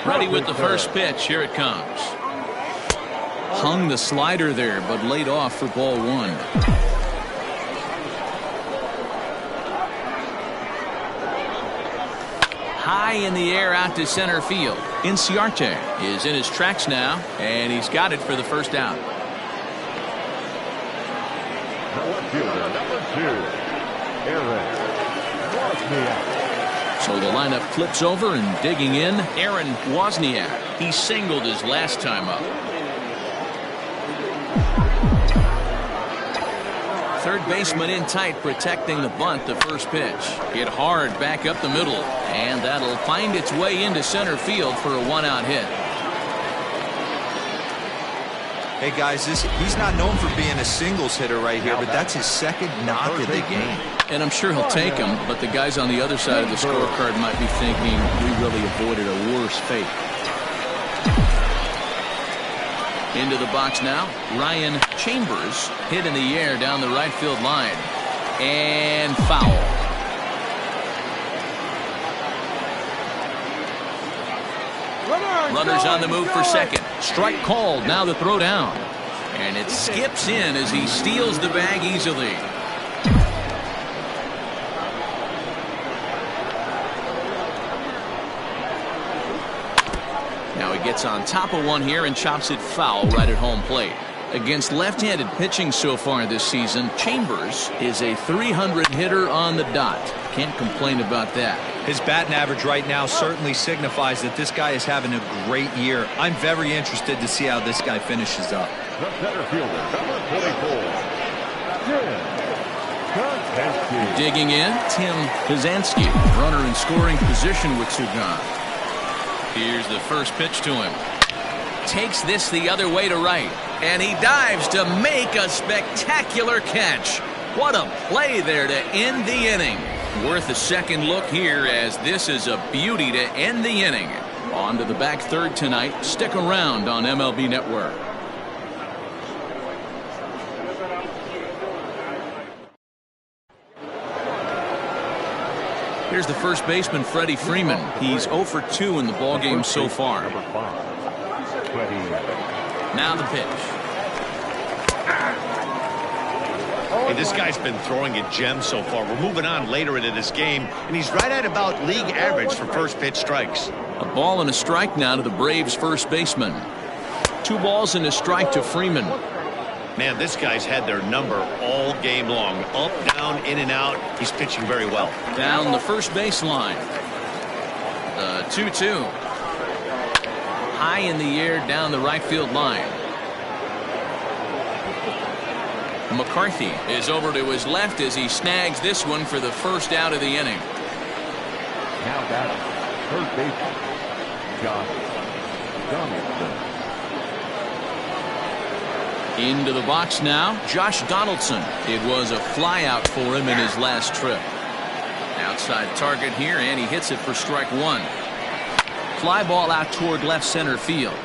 Ready with the first pitch. Here it comes. Hung the slider there, but laid off for ball one. High in the air out to center field. Inciarte is in his tracks now, and he's got it for the first out. So the lineup flips over, and digging in, Aaron Wozniak. He singled his last time up. Third baseman in tight, protecting the bunt. The first pitch hit hard back up the middle, and that'll find its way into center field for a one-out hit. Hey guys, he's not known for being a singles hitter right here, but that's his second knock of the game. And I'm sure he'll take him, but the guys on the other side of the scorecard might be thinking we really avoided a worse fate. Into the box now, Ryan Chambers hit in the air down the right field line, and foul. Runners on the move for second. Strike called. Now the throw down, and it skips in as he steals the bag easily. Now he gets on top of one here and chops it foul right at home plate. Against left-handed pitching so far this season, Chambers is a .300 hitter on the dot. Can't complain about that. His batting average right now certainly signifies that this guy is having a great year. I'm very interested to see how this guy finishes up. The center fielder, number 44, digging in, Tim Kazansky, runner in scoring position with two gone. Here's the first pitch to him. Takes this the other way to right, and he dives to make a spectacular catch. What a play there to end the inning. Worth a second look here, as this is a beauty to end the inning. On to the back third tonight. Stick around on MLB Network. Here's the first baseman, Freddie Freeman. He's 0 for 2 in the ballgame so far. Now the pitch. Hey, this guy's been throwing a gem so far. We're moving on later into this game, and he's right at about league average for first pitch strikes. A ball and a strike now to the Braves first baseman. 2 balls and a strike to Freeman. Man, this guy's had their number all game long. Up, down, in and out. He's pitching very well. Down the first baseline. The 2-2. High in the air down the right field line. McCarthy is over to his left as he snags this one for the first out of the inning. Now batting, third baseman, Josh Donaldson. Into the box now, Josh Donaldson. It was a fly out for him in his last trip. Outside target here, and he hits it for strike one. Fly ball out toward left center field.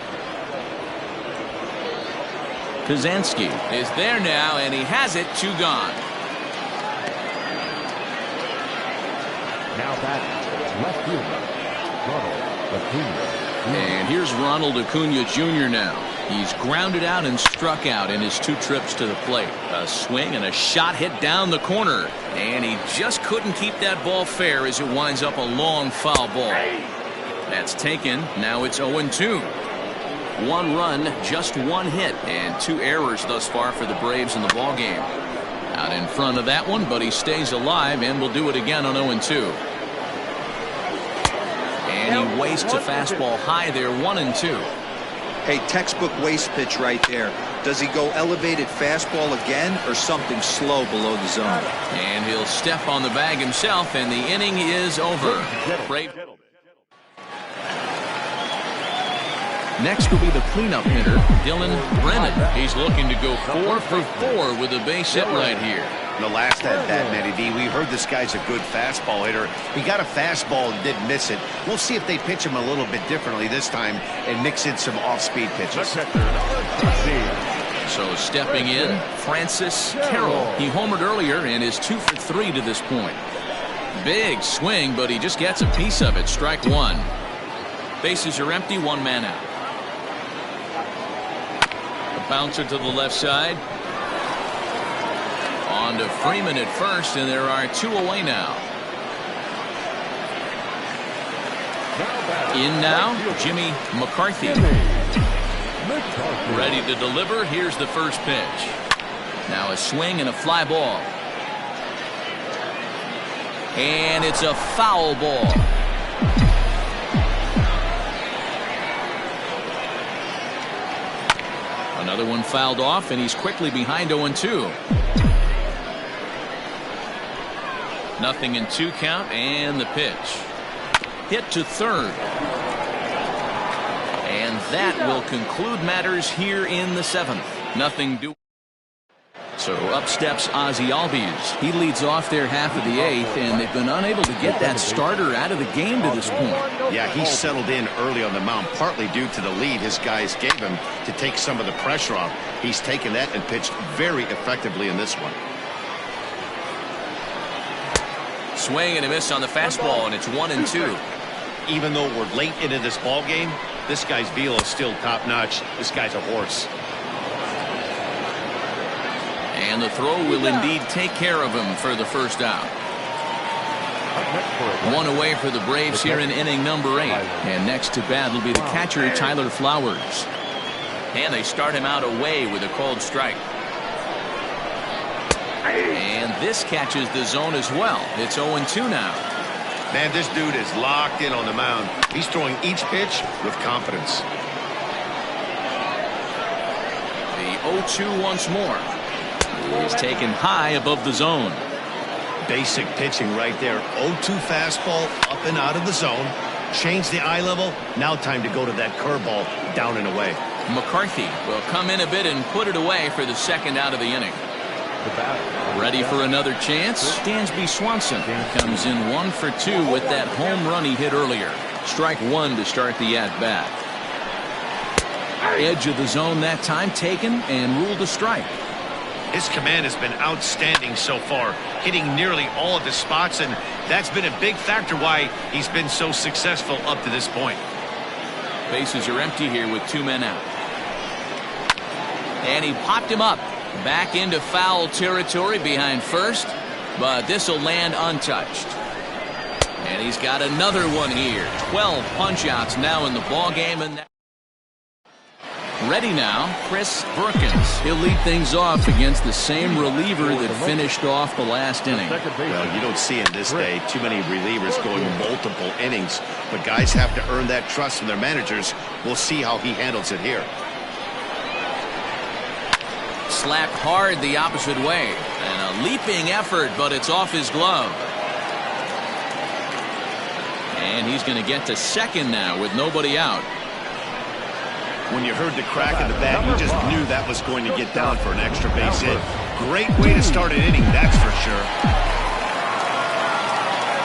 Kazansky is there now, and he has it. 2 gone. Now batting, left fielder, Ronald Acuna. And here's Ronald Acuna Jr. now. He's grounded out and struck out in his 2 trips to the plate. A swing and a shot hit down the corner, and he just couldn't keep that ball fair as it winds up a long foul ball. That's taken. Now it's 0-2. 1 run, just 1 hit, and 2 errors thus far for the Braves in the ballgame. Out in front of that one, but he stays alive and will do it again on 0-2. And he wastes a fastball high there, 1-2. Hey, textbook waste pitch right there. Does he go elevated fastball again, or something slow below the zone? And he'll step on the bag himself, and the inning is over. Next will be the cleanup hitter, Dylan Brennan. He's looking to go 4 for 4 with a base hit right here. The last at bat, Matty D, we heard this guy's a good fastball hitter. He got a fastball and didn't miss it. We'll see if they pitch him a little bit differently this time and mix in some off-speed pitches. So stepping in, Francis Carroll. He homered earlier and is 2 for 3 to this point. Big swing, but he just gets a piece of it. Strike one. Bases are empty, one man out. A bouncer to the left side. On to Freeman at first, and there are two away now. In now, Jimmy McCarthy. Ready to deliver. Here's the first pitch. Now a swing and a fly ball. And it's a foul ball. Another one fouled off, and he's quickly behind 0-2. Nothing in 2 count, and the pitch. Hit to third. And that will conclude matters here in the 7th. Nothing doing. So up steps Ozzie Albies. He leads off their half of the 8th, and they've been unable to get that starter out of the game to this point. Yeah, he settled in early on the mound, partly due to the lead his guys gave him to take some of the pressure off. He's taken that and pitched very effectively in this one. Swing and a miss on the fastball, and it's 1-2. Even though we're late into this ball game, this guy's velo is still top-notch. This guy's a horse. And the throw will indeed take care of him for the first out. One away for the Braves here in inning number 8. And next to bat will be the catcher, Tyler Flowers. And they start him out away with a called strike. And this catches the zone as well. It's 0-2 now. Man, this dude is locked in on the mound. He's throwing each pitch with confidence. The 0-2 once more. He's taken high above the zone. Basic pitching right there. 0-2 fastball up and out of the zone. Change the eye level. Now time to go to that curveball down and away. McCarthy will come in a bit and put it away for the second out of the inning. Ready for another chance. Dansby Swanson comes in 1 for 2 with that home run he hit earlier. Strike one to start the at-bat. Edge of the zone that time taken and ruled a strike. His command has been outstanding so far, hitting nearly all of the spots, and that's been a big factor why he's been so successful up to this point. Bases are empty here with 2 men out. And he popped him up. Back into foul territory behind first, but this will land untouched. And he's got another one here. 12 punch-outs now in the ball game. And ready now, Chris Perkins. He'll lead things off against the same reliever that finished off the last inning. Well, you don't see in this day too many relievers going multiple innings, but guys have to earn that trust from their managers. We'll see how he handles it here. Slapped hard the opposite way, and a leaping effort, but it's off his glove. And he's going to get to second now with nobody out. When you heard the crack of the bat, you just knew that was going to get down for an extra base hit. Great way to start an inning, that's for sure.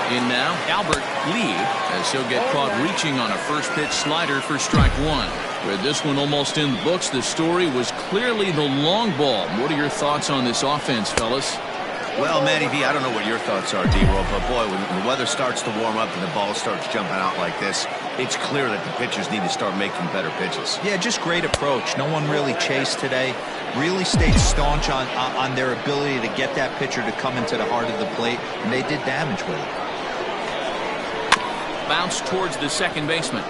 In now, Albert Lee, as he'll get caught reaching on a first pitch slider for strike one. With this one almost in the books, the story was clearly the long ball. What are your thoughts on this offense, fellas? Well, Matty V, I don't know what your thoughts are, D-Roll, but boy, when the weather starts to warm up and the ball starts jumping out like this, it's clear that the pitchers need to start making better pitches. Yeah, just great approach. No one really chased today. Really stayed staunch on their ability to get that pitcher to come into the heart of the plate, and they did damage with it. Bounce towards the second baseman.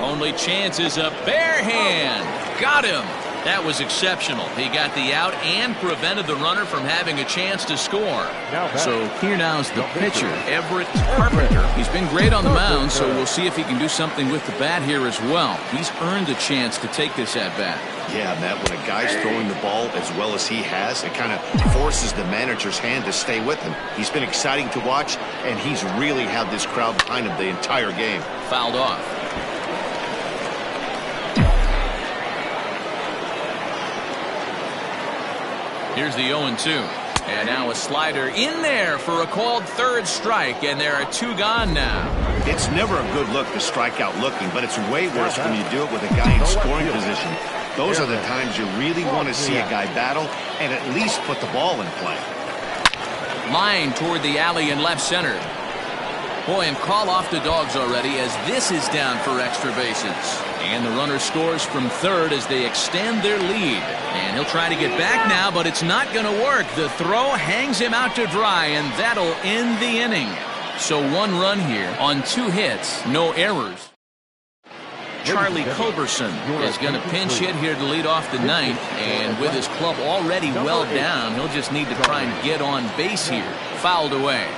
Only chance is a bare hand. Got him. That was exceptional. He got the out and prevented the runner from having a chance to score. So here now is the pitcher, Everett Carpenter. He's been great on the mound, so we'll see if he can do something with the bat here as well. He's earned a chance to take this at bat. Yeah, Matt, when a guy's throwing the ball as well as he has, it kind of forces the manager's hand to stay with him. He's been exciting to watch, and he's really had this crowd behind him the entire game. Fouled off. Here's the 0-2. And now a slider in there for a called third strike, and there are 2 gone now. It's never a good look to strike out looking, but it's way worse when you do it with a guy in scoring position. Those are the times you really want to see a guy battle and at least put the ball in play. Line toward the alley in left center. Boy, and call off the dogs already as this is down for extra bases. And the runner scores from third as they extend their lead. And he'll try to get back now, but it's not going to work. The throw hangs him out to dry, and that'll end the inning. So 1 run here on 2 hits, no errors. Charlie Culberson is going to pinch hit here to lead off the 9th, and with his club already well down, he'll just need to try and get on base here. Fouled away.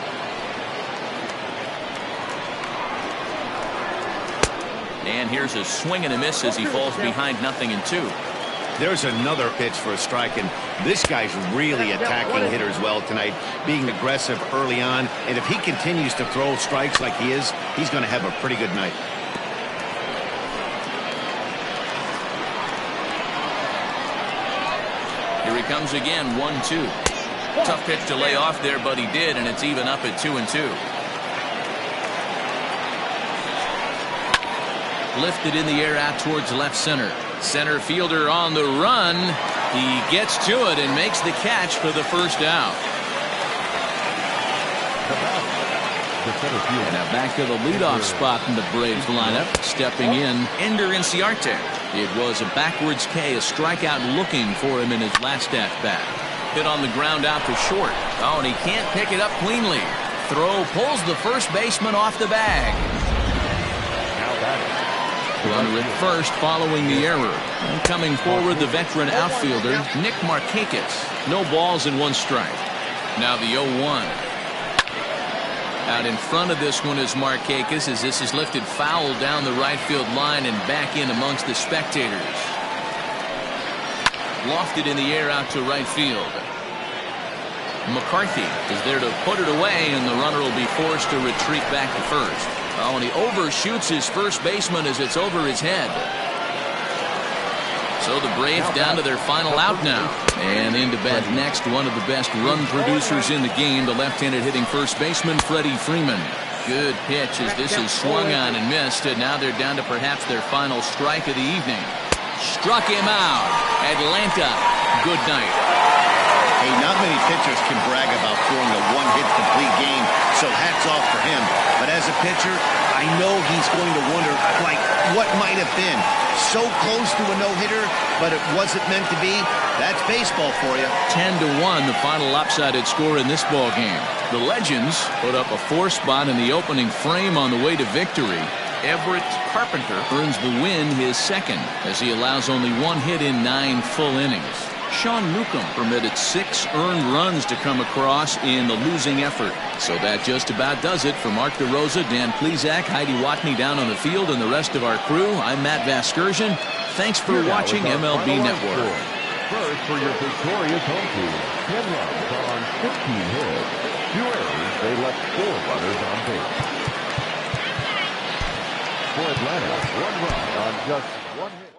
And here's a swing and a miss as he falls behind 0-2. There's another pitch for a strike, and this guy's really attacking hitters well tonight, being aggressive early on, and if he continues to throw strikes like he is, he's going to have a pretty good night. Here he comes again, 1-2. Tough pitch to lay off there, but he did, and it's even up at 2-2. Lifted in the air out towards left center. Center fielder on the run. He gets to it and makes the catch for the first out. And now back to the leadoff spot in the Braves lineup. Stepping in, Ender Inciarte. It was a backwards K, a strikeout looking for him in his last at-bat. Hit on the ground out to short. Oh, and he can't pick it up cleanly. Throw pulls the first baseman off the bag. Runner at first following the error. And coming forward, the veteran outfielder, Nick Markakis. No balls and 1 strike. Now the 0-1. Out in front of this one is Markakis as this is lifted foul down the right field line and back in amongst the spectators. Lofted in the air out to right field. McCarthy is there to put it away, and the runner will be forced to retreat back to first. Oh, and he overshoots his first baseman as it's over his head. So the Braves down to their final out now. And into bat next, one of the best run producers in the game, the left-handed hitting first baseman, Freddie Freeman. Good pitch as this is swung on and missed, and now they're down to perhaps their final strike of the evening. Struck him out. Atlanta, good night. Hey, not many pitchers can brag about throwing a 1-hit complete game, so hats off for him. But as a pitcher, I know he's going to wonder, like, what might have been. So close to a no-hitter, but it wasn't meant to be. That's baseball for you. 10-1, the final lopsided score in this ball game. The Legends put up a 4 spot in the opening frame on the way to victory. Everett Carpenter earns the win, his second, as he allows only 1 hit in 9 full innings. Sean Newcomb permitted 6 earned runs to come across in the losing effort. So that just about does it. For Mark DeRosa, Dan Plesac, Heidi Watney down on the field, and the rest of our crew, I'm Matt Vasgersian. Thanks for watching MLB Network. First for your victorious home team, 10 runs on 15 hits. 2 errors, they left 4 runners on base. For Atlanta, 1 run on just 1 hit.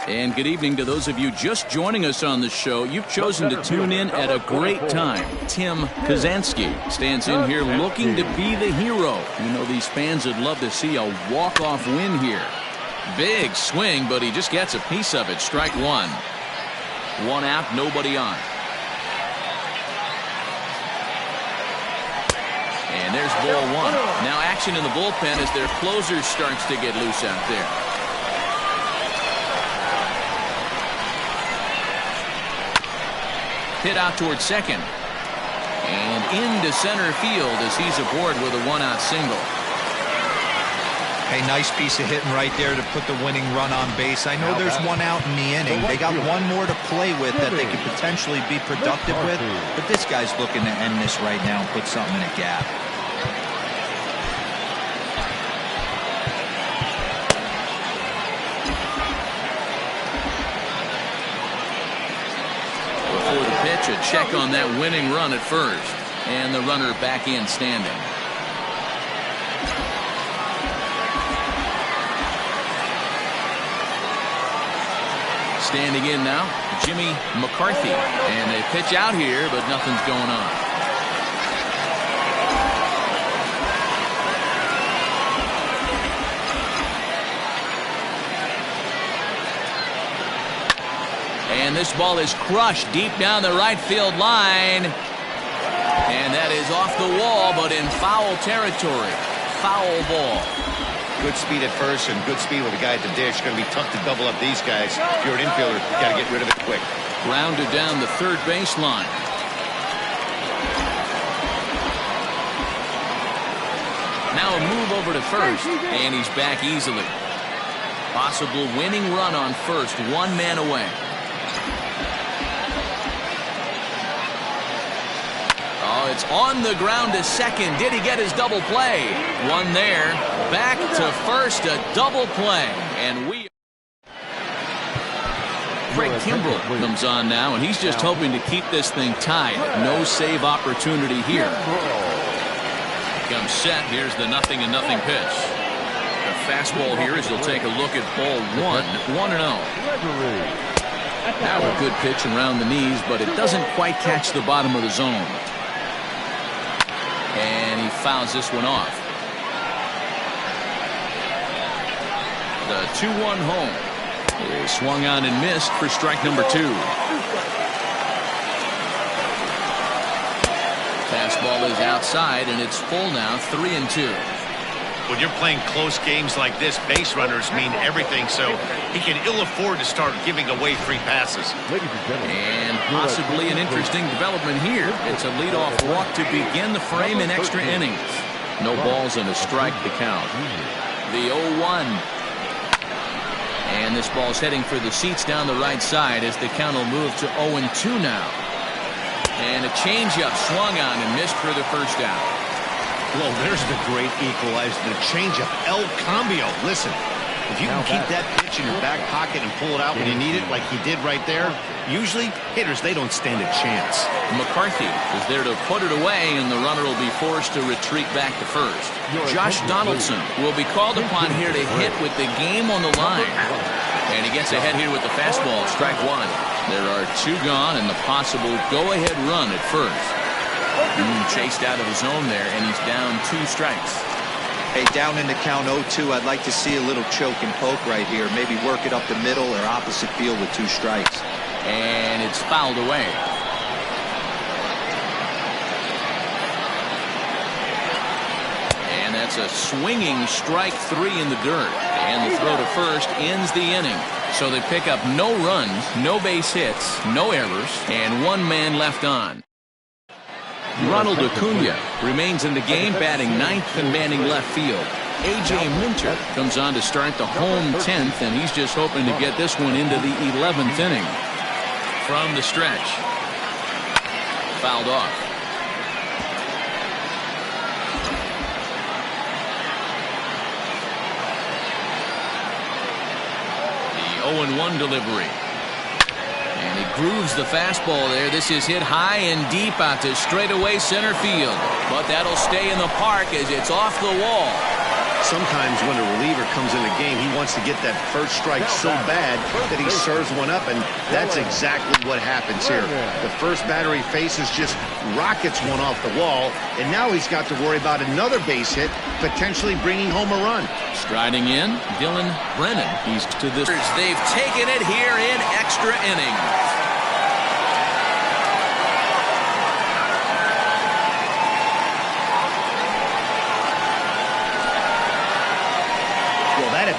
And good evening to those of you just joining us on the show. You've chosen to tune in at a great time. Tim Kazansky stands in here looking to be the hero. You know, these fans would love to see a walk-off win here. Big swing, but he just gets a piece of it. Strike 1. 1 out, nobody on. And there's ball 1. Now action in the bullpen as their closer starts to get loose out there. Hit out towards second. And into center field as he's aboard with a 1-out single. Hey, nice piece of hitting right there to put the winning run on base. I know there's one out in the inning. They got one more to play with that they could potentially be productive with, but this guy's looking to end this right now and put something in a gap. Before the pitch, a check on that winning run at first, and the runner back in standing. Standing in now, Jimmy McCarthy. And they pitch out here, but nothing's going on. And this ball is crushed deep down the right field line. And that is off the wall, but in foul territory. Foul ball. Good speed at first and good speed with the guy at the dish. Going to be tough to double up these guys. If you're an infielder, you got to get rid of it quick. Grounded down the third baseline. Now a move over to first, and he's back easily. Possible winning run on first, one man away. Oh, it's on the ground to second. Did he get his double play? One there. Back to first, a double play. And Craig Kimbrell comes on now, and he's just hoping to keep this thing tied. No save opportunity here. Comes set. Here's the 0-0 pitch. The fastball here as he'll take a look at ball 1-0. Now a good pitch around the knees, but it doesn't quite catch the bottom of the zone. And he fouls this one off. The 2-1 home is swung on and missed for strike number 2. Fastball is outside, and it's full now, 3-2. When you're playing close games like this, base runners mean everything, so he can ill afford to start giving away free passes. And possibly an interesting development here. It's a leadoff walk to begin the frame in extra innings. No balls and a strike to count. The 0-1. And this ball's heading for the seats down the right side as the count will move to 0-2 now. And a changeup swung on and missed for the first out. Well, there's the great equalizer, the changeup, El Cambio. Listen, if you can keep that pitch in your back pocket and pull it out when you need it like he did right there, usually hitters, they don't stand a chance. McCarthy is there to put it away, and the runner will be forced to retreat back to first. Josh Donaldson will be called upon here to hit with the game on the line. And he gets ahead here with the fastball, strike 1. There are 2 gone and the possible go-ahead run at first. Chased out of the zone there, and he's down 2 strikes. Hey, down in the count 0-2, I'd like to see a little choke and poke right here. Maybe work it up the middle or opposite field with 2 strikes. And it's fouled away. And that's a swinging strike 3 in the dirt. And the throw to first ends the inning. So they pick up no runs, no base hits, no errors, and 1 man left on. Ronald Acuna remains in the game, batting 9th and manning left field. A.J. Minter comes on to start the home 10th, and he's just hoping to get this one into the 11th inning. From the stretch. Fouled off. The 0-1 delivery. And he grooves the fastball there. This is hit high and deep out to straightaway center field. But that'll stay in the park as it's off the wall. Sometimes when a reliever comes in the game, he wants to get that first strike so bad that he serves one up, and that's exactly what happens here. The first batter he faces just rockets one off the wall, and now he's got to worry about another base hit, potentially bringing home a run. Striding in, Dylan Brennan. He's to this. They've taken it here in extra innings.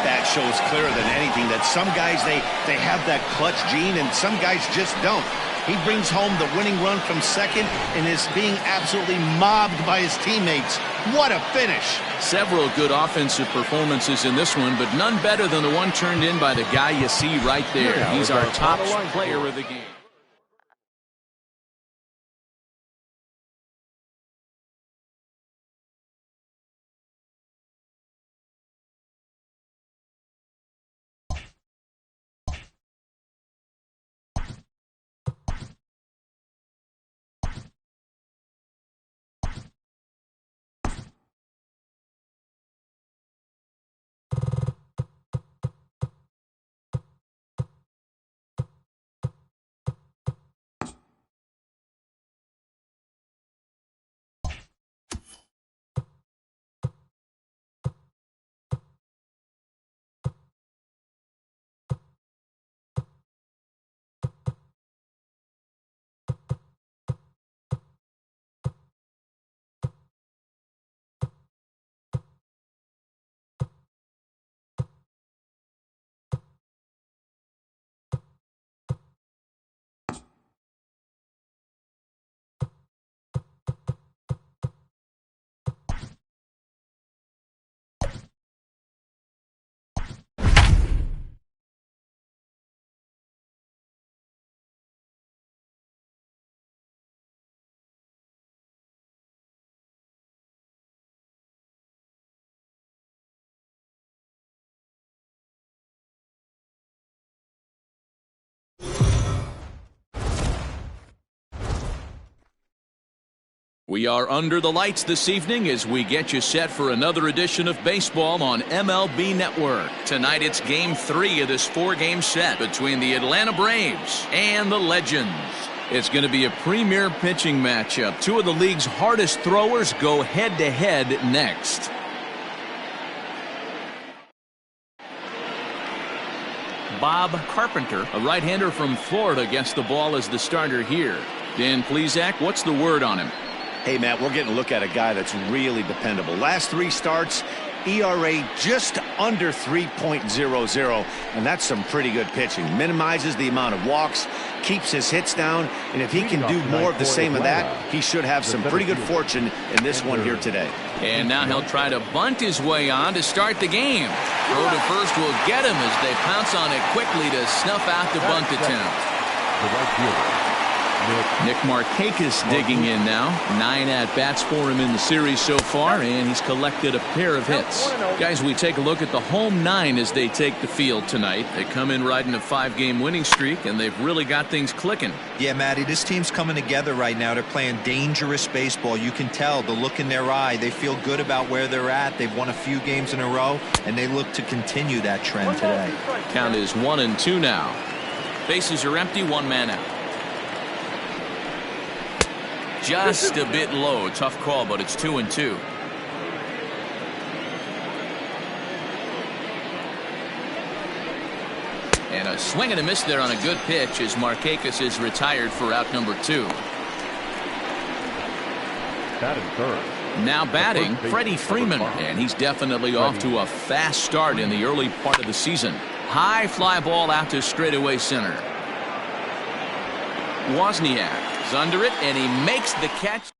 That shows clearer than anything that some guys, they have that clutch gene and some guys just don't. He brings home the winning run from second and is being absolutely mobbed by his teammates. What a finish. Several good offensive performances in this one, but none better than the one turned in by the guy you see right there. He's our top player of the game. We are under the lights this evening as we get you set for another edition of baseball on MLB Network. Tonight it's Game 3 of this 4-game set between the Atlanta Braves and the Legends. It's going to be a premier pitching matchup. Two of the league's hardest throwers go head-to-head next. Bob Carpenter, a right-hander from Florida, gets the ball as the starter here. Dan Plesac, what's the word on him? Hey, Matt, we're getting a look at a guy that's really dependable. Last 3 starts, ERA just under 3.00, and that's some pretty good pitching. Minimizes the amount of walks, keeps his hits down, and if he can do more of the same of that, he should have some pretty good fortune in this one here today. And now he'll try to bunt his way on to start the game. Throw to first will get him as they pounce on it quickly to snuff out the bunt attempt. The right fielder, Nick Markakis digging in now. 9 at-bats for him in the series so far, and he's collected a pair of hits. Guys, we take a look at the home 9 as they take the field tonight. They come in riding a 5-game winning streak, and they've really got things clicking. Yeah, Matty, this team's coming together right now. They're playing dangerous baseball. You can tell the look in their eye. They feel good about where they're at. They've won a few games in a row, and they look to continue that trend today. Count is 1-2 now. Bases are empty, 1 man out. Just a bit low. Tough call, but it's 2-2. And a swing and a miss there on a good pitch as Markakis is retired for out number 2. batting third. Now batting, Freddie Freeman, and he's definitely off to a fast start in the early part of the season. High fly ball out to straightaway center. Wozniak is under it, and he makes the catch.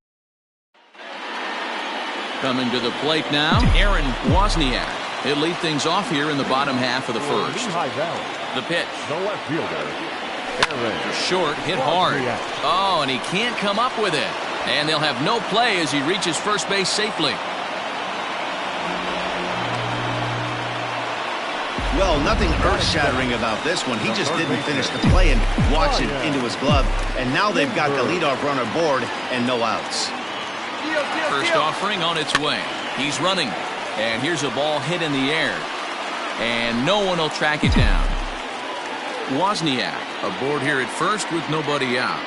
Coming to the plate now, Aaron Wozniak. He'll lead things off here in the bottom half of the first. The pitch. The left fielder, Aaron. Short, hit hard. Oh, and he can't come up with it. And they'll have no play as he reaches first base safely. Well, nothing earth-shattering about this one. He just didn't finish the play and watch it into his glove. And now they've got the leadoff runner aboard and no outs. First offering on its way. He's running. And here's a ball hit in the air. And no one will track it down. Wozniak aboard here at first with nobody out.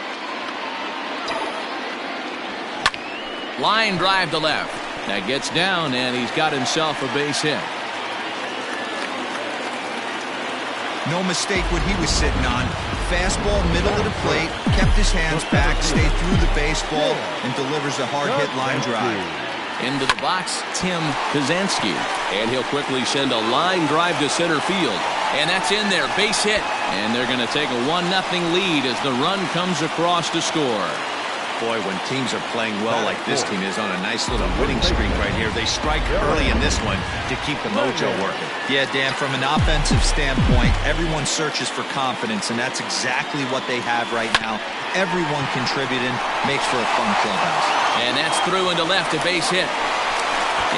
Line drive to left. That gets down, and he's got himself a base hit. No mistake what he was sitting on. Fastball, middle of the plate, kept his hands back, stayed through the baseball, and delivers a hard-hit line drive. Into the box, Tim Kazansky. And he'll quickly send a line drive to center field. And that's in there, base hit. And they're going to take a 1-0 lead as the run comes across to score. Boy, when teams are playing well like this team is on a nice little winning streak right here, they strike early in this one to keep the mojo working. Yeah, Dan, from an offensive standpoint, everyone searches for confidence, and that's exactly what they have right now. Everyone contributing makes for a fun clubhouse. And that's through into left, a base hit.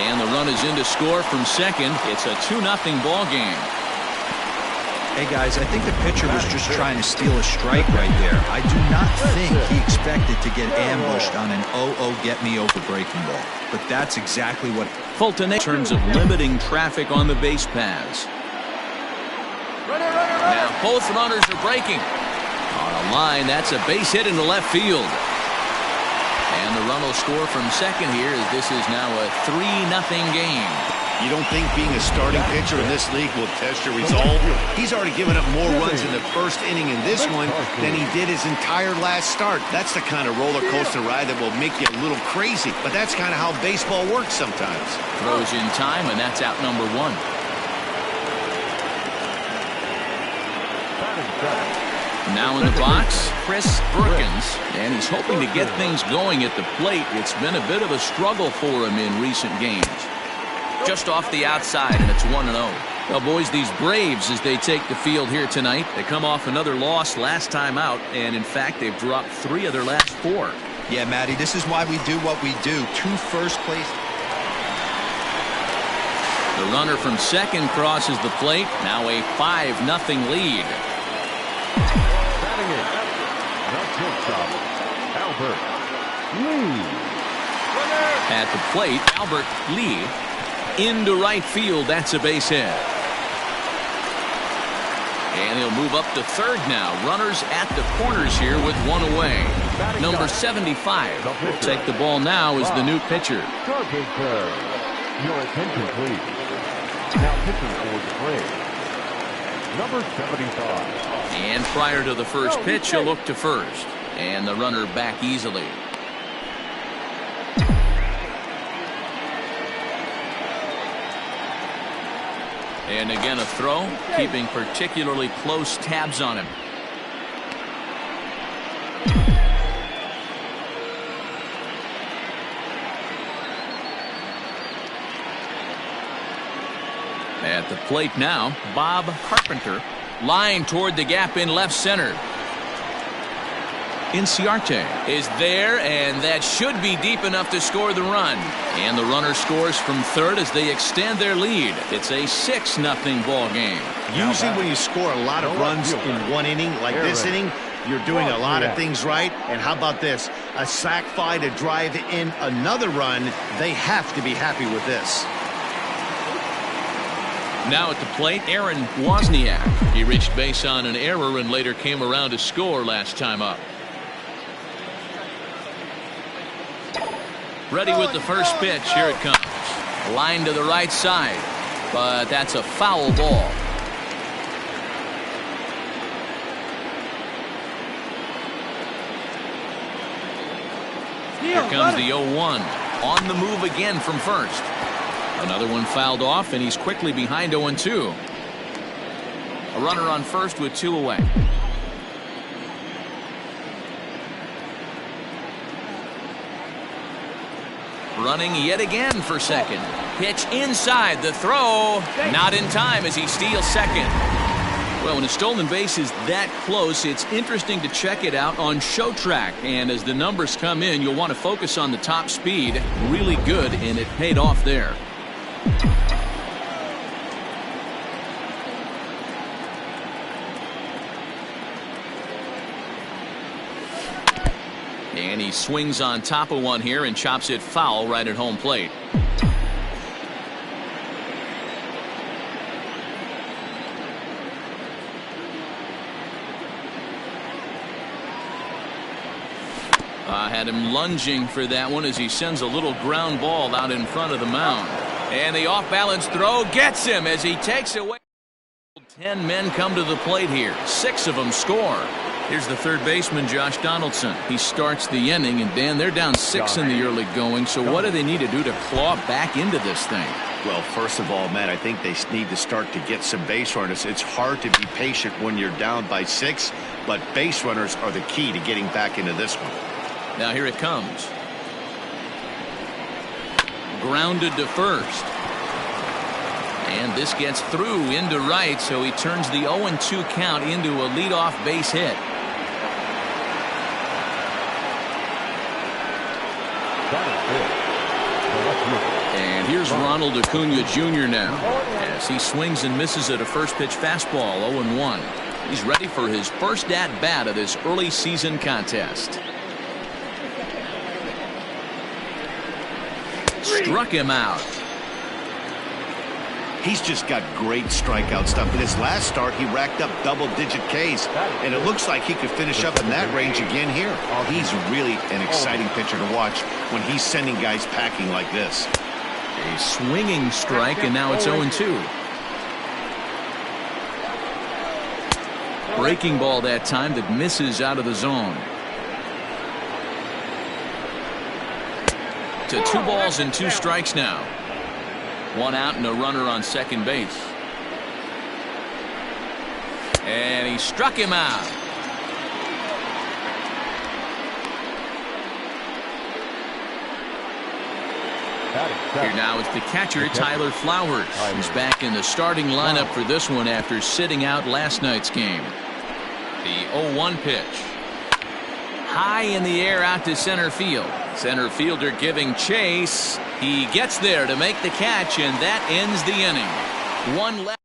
And the run is in to score from second. It's a 2-0 ball game. Hey, guys, I think the pitcher was just trying to steal a strike right there. I do not think he expected to get ambushed on an 0-0 get-me-over breaking ball. But that's exactly what... Fulton in terms of limiting traffic on the base paths. Now both runners are breaking. On a line, that's a base hit into left field. And the run will score from second here as this is now a 3-0 game. You don't think being a starting pitcher in this league will test your resolve? He's already given up more runs in the first inning in this one than he did his entire last start. That's the kind of roller coaster ride that will make you a little crazy. But that's kind of how baseball works sometimes. Throws in time, and that's out number one. Now in the box, Chris Perkins, and he's hoping to get things going at the plate. It's been a bit of a struggle for him in recent games. Just off the outside, and it's 1-0. Well, boys, these Braves, as they take the field here tonight, they come off another loss last time out, and in fact, they've dropped 3 of their last 4. Yeah, Matty, this is why we do what we do. 2 first place. The runner from second crosses the plate. Now a 5-0 lead. Batting in, the shortstop, Albert Lee. At the plate, Albert Lee. Into right field, that's a base hit. And he'll move up to third now. Runners at the corners here with 1 away. Number 75 will take the ball now as the new pitcher. Your attention, please. Now pitching for the Braves, number 75. And prior to the first pitch, he'll look to first. And the runner back easily. And again a throw, keeping particularly close tabs on him. At the plate now, Bob Carpenter. Line toward the gap in left center. Inciarte is there, and that should be deep enough to score the run. And the runner scores from third as they extend their lead. It's a 6-0 ball game. Usually when you score a lot of runs in one inning, like this inning, you're doing a lot of things right. And how about this? A sac fly to drive in another run. They have to be happy with this. Now at the plate, Aaron Wozniak. He reached base on an error and later came around to score last time up. Ready with the first pitch. Here it comes. Line to the right side. But that's a foul ball. Here comes the 0-1. On the move again from first. Another one fouled off, and he's quickly behind 0-2. A runner on first with 2 away. Running yet again for second. Pitch inside. The throw. Not in time as he steals second. Well, when a stolen base is that close, it's interesting to check it out on Show Track. And as the numbers come in, you'll want to focus on the top speed. Really good, and it paid off there. And he swings on top of one here and chops it foul right at home plate. Had him lunging for that one as he sends a little ground ball out in front of the mound. And the off-balance throw gets him as he takes away. 10 men come to the plate here. 6 of them score. Here's the third baseman, Josh Donaldson. He starts the inning, and Dan, they're down 6 in the early going. So what do they need to do to claw back into this thing? Well, first of all, Matt, I think they need to start to get some base runners. It's hard to be patient when you're down by 6, but base runners are the key to getting back into this one. Now here it comes. Grounded to first. And this gets through into right, so he turns the 0-2 count into a leadoff base hit. And here's Ronald Acuna Jr. now, as he swings and misses at a first pitch fastball, 0-1. He's ready for his first at-bat of this early season contest. Struck him out. He's just got great strikeout stuff. In his last start, he racked up double-digit Ks, and it looks like he could finish up in that range again here. Oh, he's really an exciting pitcher to watch when he's sending guys packing like this. A swinging strike, and now it's 0-2. Breaking ball that time that misses out of the zone. To 2 balls and 2 strikes now. 1 out and a runner on second base. And he struck him out. Here now is the catcher, Tyler Flowers. He's back in the starting lineup for this one after sitting out last night's game. The 0-1 pitch. High in the air out to center field. Center fielder giving chase. He gets there to make the catch, and that ends the inning. 1 left.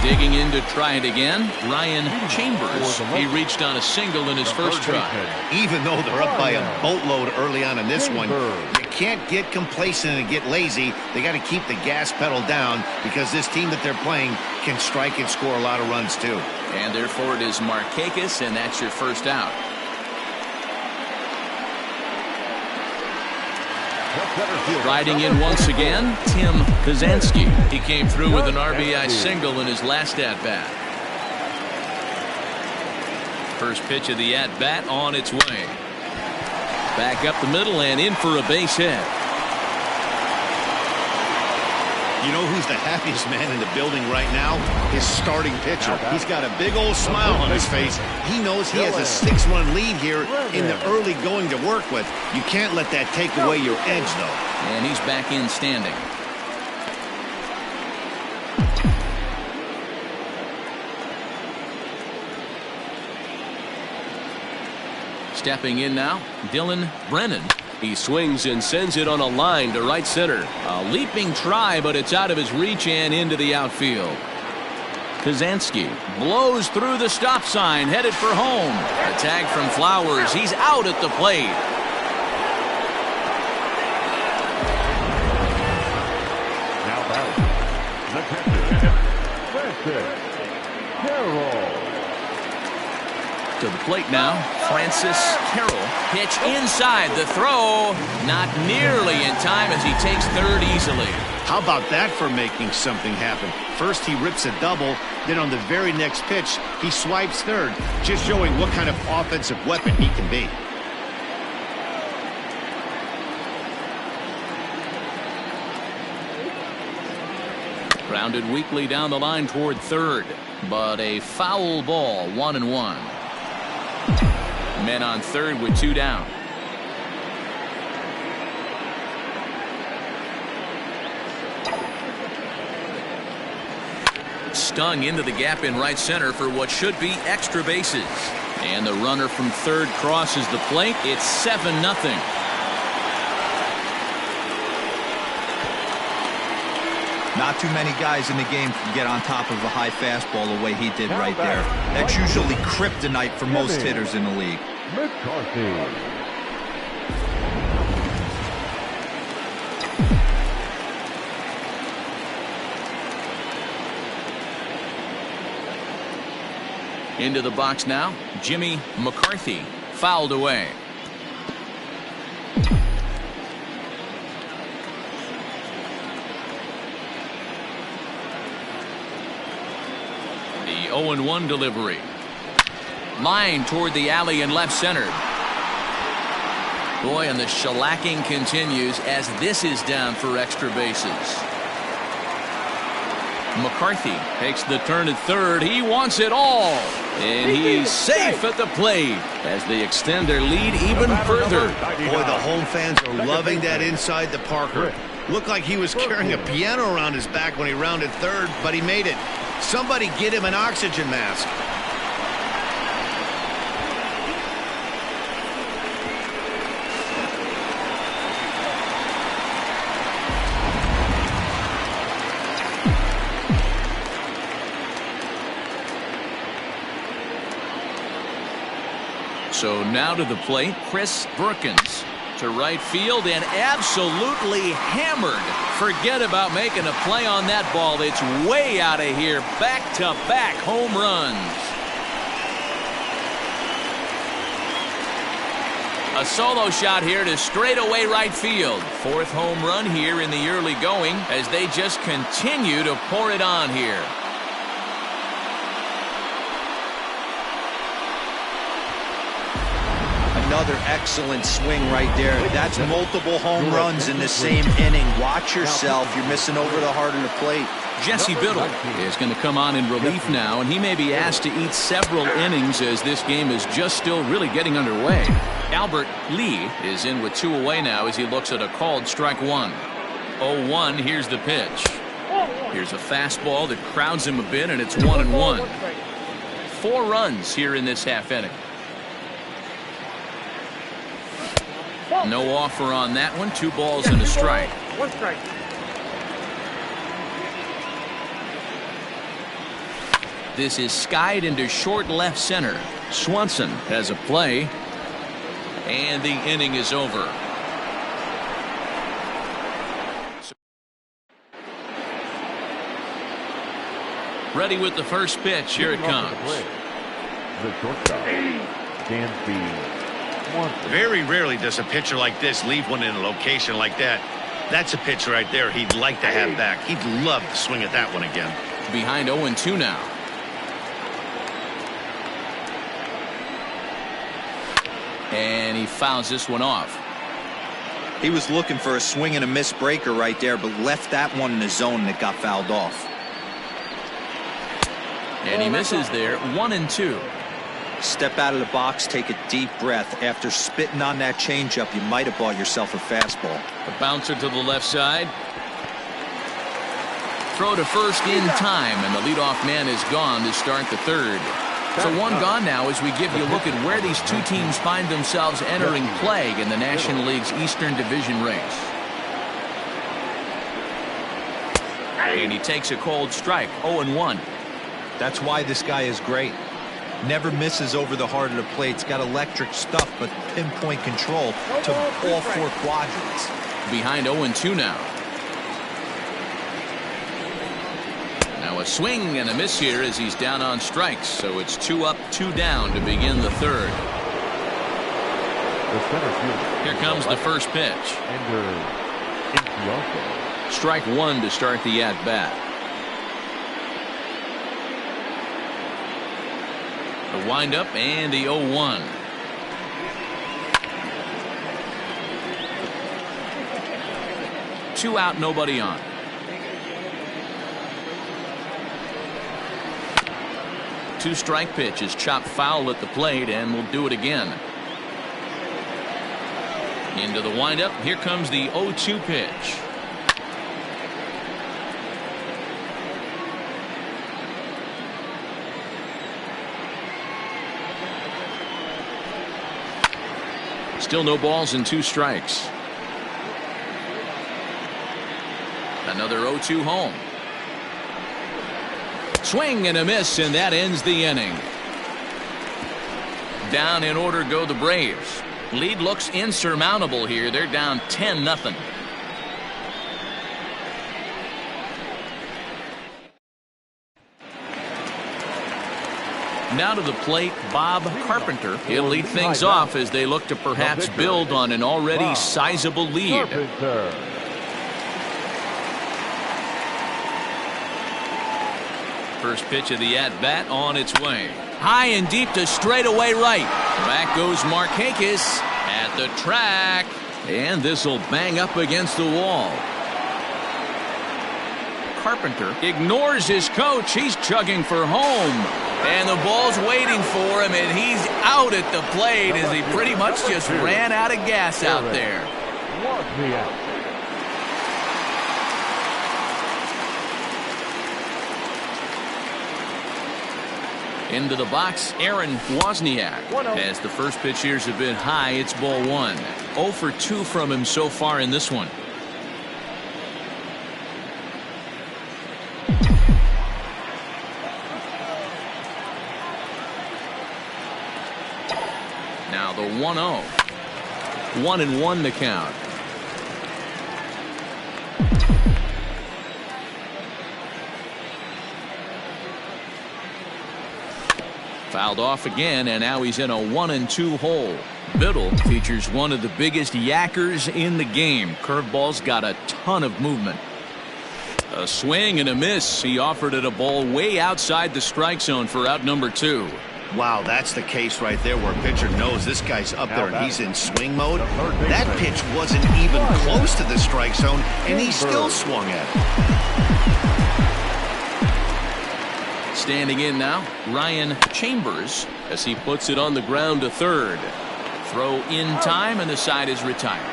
Digging in to try it again, Ryan Chambers. He reached on a single in his first try. Even though they're up by a boatload early on in this one, you can't get complacent and get lazy. They got to keep the gas pedal down, because this team that they're playing can strike and score a lot of runs too. And therefore it is Markakis, and that's your first out. Riding in once again, Tim Kazansky. He came through with an RBI single in his last at-bat. First pitch of the at-bat on its way. Back up the middle and in for a base hit. You know who's the happiest man in the building right now? His starting pitcher. He's got a big old smile on his face. He knows he has a 6-run lead here in the early going to work with. You can't let that take away your edge, though. And he's back in standing. Stepping in now, Dylan Brennan. He swings and sends it on a line to right center. A leaping try, but it's out of his reach and into the outfield. Kazansky blows through the stop sign, headed for home. A tag from Flowers. He's out at the plate. Now batting, the catcher, Francis Carroll. To the plate now, Francis Carroll. Pitch inside, the throw not nearly in time as he takes third easily. How about that for making something happen? First he rips a double, then on the very next pitch he swipes third, just showing what kind of offensive weapon he can be. Grounded weakly down the line toward third, but a foul ball, 1-1. Men on third with 2 down. Stung into the gap in right center for what should be extra bases. And the runner from third crosses the plate. It's 7-0. Not too many guys in the game can get on top of a high fastball the way he did right there. That's usually kryptonite for most hitters in the league. McCarthy. Into the box now, Jimmy McCarthy fouled away. The 0-1 delivery. Line toward the alley in left center. Boy, and the shellacking continues as this is down for extra bases. McCarthy takes the turn at third. He wants it all. And he's safe at the plate as they extend their lead even further. Boy, the home fans are loving that inside the Parker. Looked like he was carrying a piano around his back when he rounded third, but he made it. Somebody get him an oxygen mask. So now to the plate, Chris Brookins to right field and absolutely hammered. Forget about making a play on that ball. It's way out of here. Back-to-back home runs. A solo shot here to straightaway right field. Fourth home run here in the early going as they just continue to pour it on here. Another excellent swing right there. That's multiple home runs in the same inning. Watch yourself. You're missing over the heart of the plate. Jesse Biddle is going to come on in relief now, and he may be asked to eat several innings as this game is just still really getting underway. Albert Lee is in with 2 away now as he looks at a called strike one. 0-1. Here's the pitch. Here's a fastball that crowds him a bit, and it's 1-1. 4 runs here in this half inning. No offer on that one. 2 balls and a strike. 1 strike. This is skied into short left center. Swanson has a play. And the inning is over. Ready with the first pitch. Here it comes. The shortstop, Dansby. Very rarely does a pitcher like this leave one in a location like that. That's a pitch right there he'd like to have back. He'd love to swing at that one again. Behind 0-2 now. And he fouls this one off. He was looking for a swing and a miss breaker right there, but left that one in the zone that got fouled off. And he misses there. 1-2. Step out of the box, take a deep breath. After spitting on that changeup, you might have bought yourself a fastball. A bouncer to the left side. Throw to first in time, and the leadoff man is gone to start the third. So 1 gone now as we give you a look at where these 2 teams find themselves entering play in the National League's Eastern Division race. And he takes a cold strike. 0-1. That's why this guy is great. Never misses over the heart of the plate. It's got electric stuff, but pinpoint control to all 4 quadrants. Behind 0-2 now. Now a swing and a miss here as he's down on strikes. So it's 2 up, 2 down to begin the third. Here comes the first pitch. Strike 1 to start the at-bat. The windup and the 0-1. Two out, nobody on. Two strike pitch is chopped foul at the plate, and we'll do it again. Into the windup. Here comes the 0-2 pitch. Still no balls and 2 strikes. Another 0-2 home. Swing and a miss, and that ends the inning. Down in order go the Braves. Lead looks insurmountable here. They're down 10-0. Now to the plate, Bob Carpenter. He'll lead things off as they look to perhaps build on an already sizable lead. First pitch of the at-bat on its way. High and deep to straightaway right. Back goes Markakis at the track. And this will bang up against the wall. Carpenter ignores his coach. He's chugging for home. And the ball's waiting for him, and he's out at the plate as he pretty much just ran out of gas out there. Into the box, Aaron Wozniak. As the first pitch here's a bit high, it's ball 1. 0 for 2 from him so far in this one. Now the 1-0. 1-1 the count. Fouled off again, and now he's in a 1-2 hole. Biddle features one of the biggest yackers in the game. Curveball's got a ton of movement. A swing and a miss. He offered it a ball way outside the strike zone for out number 2. Wow, that's the case right there where a pitcher knows this guy's up there and he's in swing mode. That pitch wasn't even close to the strike zone, and he still swung at it. Standing in now, Ryan Chambers, as he puts it on the ground to third. Throw in time, and the side is retired.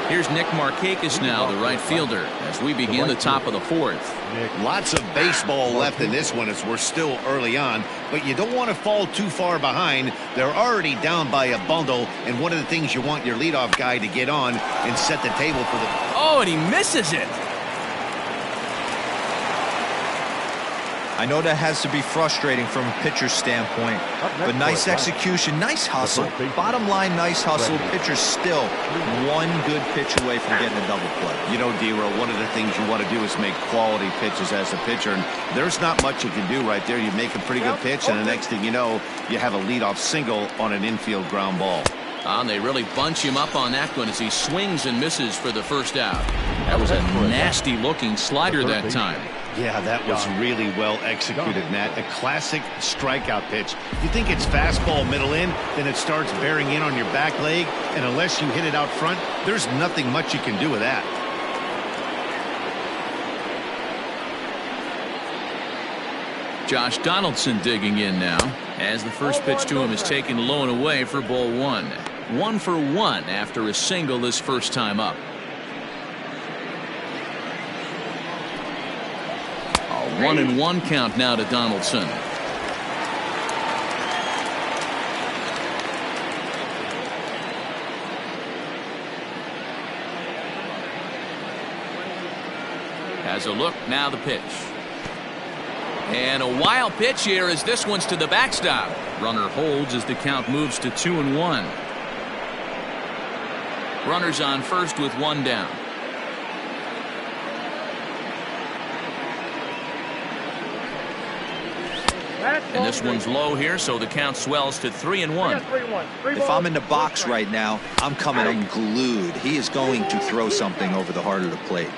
Here's Nick Markakis now, the right fielder, as we begin the top of the 4th. Lots of baseball left in this one as we're still early on, but you don't want to fall too far behind. They're already down by a bundle, and one of the things you want your leadoff guy to get on and set the table for the... Oh, and he misses it. I know that has to be frustrating from a pitcher's standpoint, but nice execution, nice hustle. Bottom line, nice hustle. Pitcher's still one good pitch away from getting a double play. You know, D-Row, one of the things you want to do is make quality pitches as a pitcher, and there's not much you can do right there. You make a pretty good pitch, and the next thing you know, you have a leadoff single on an infield ground ball. And they really bunch him up on that one as he swings and misses for the first out. That was a nasty-looking slider that time. Yeah, that was really well executed, Matt. A classic strikeout pitch. You think it's fastball middle in, then it starts bearing in on your back leg, and unless you hit it out front, there's nothing much you can do with that. Josh Donaldson digging in now, as the first pitch to him is taken low and away for ball 1. 1 for 1 after a single this first time up. A 1-1 count now to Donaldson. Has a look, now the pitch. And a wild pitch here as this one's to the backstop. Runner holds as the count moves to 2-1. Runners on first with 1 down. And this one's low here, so the count swells to 3-1. If I'm in the box right now, I'm coming unglued. He is going to throw something over the heart of the plate.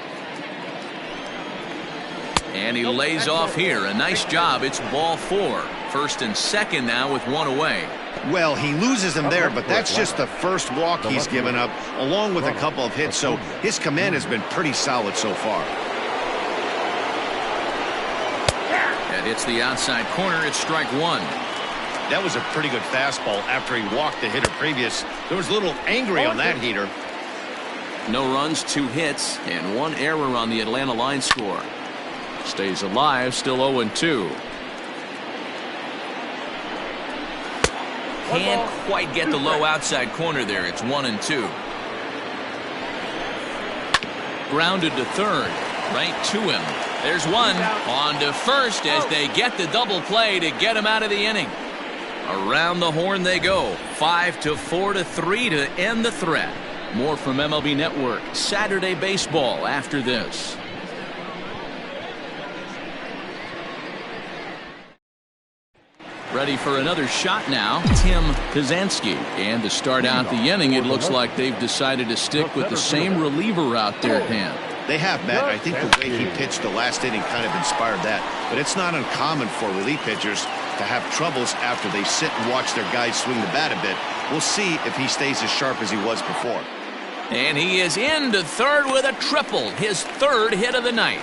And he lays off here. A nice job. It's ball 4. First and second now with 1 away. Well, he loses him there, but that's just the first walk he's given up, along with a couple of hits, so his command has been pretty solid so far. And it's the outside corner. It's strike 1. That was a pretty good fastball after he walked the hitter previous. There was a little angry on that heater. No runs, 2 hits, and 1 error on the Atlanta line score. Stays alive, still 0-2. Can't quite get the low outside corner there. It's 1-2. Grounded to third, right to him. There's one on to first as they get the double play to get him out of the inning. Around the horn they go. 5-4-3 to end the threat. More from MLB Network Saturday Baseball after this. Ready for another shot now, Tim Pizanski. And to start out the inning, it looks like they've decided to stick with the same reliever out there, Dan. They have, Matt. I think the way he pitched the last inning kind of inspired that. But it's not uncommon for relief pitchers to have troubles after they sit and watch their guys swing the bat a bit. We'll see if he stays as sharp as he was before. And he is into third with a triple, his third hit of the night.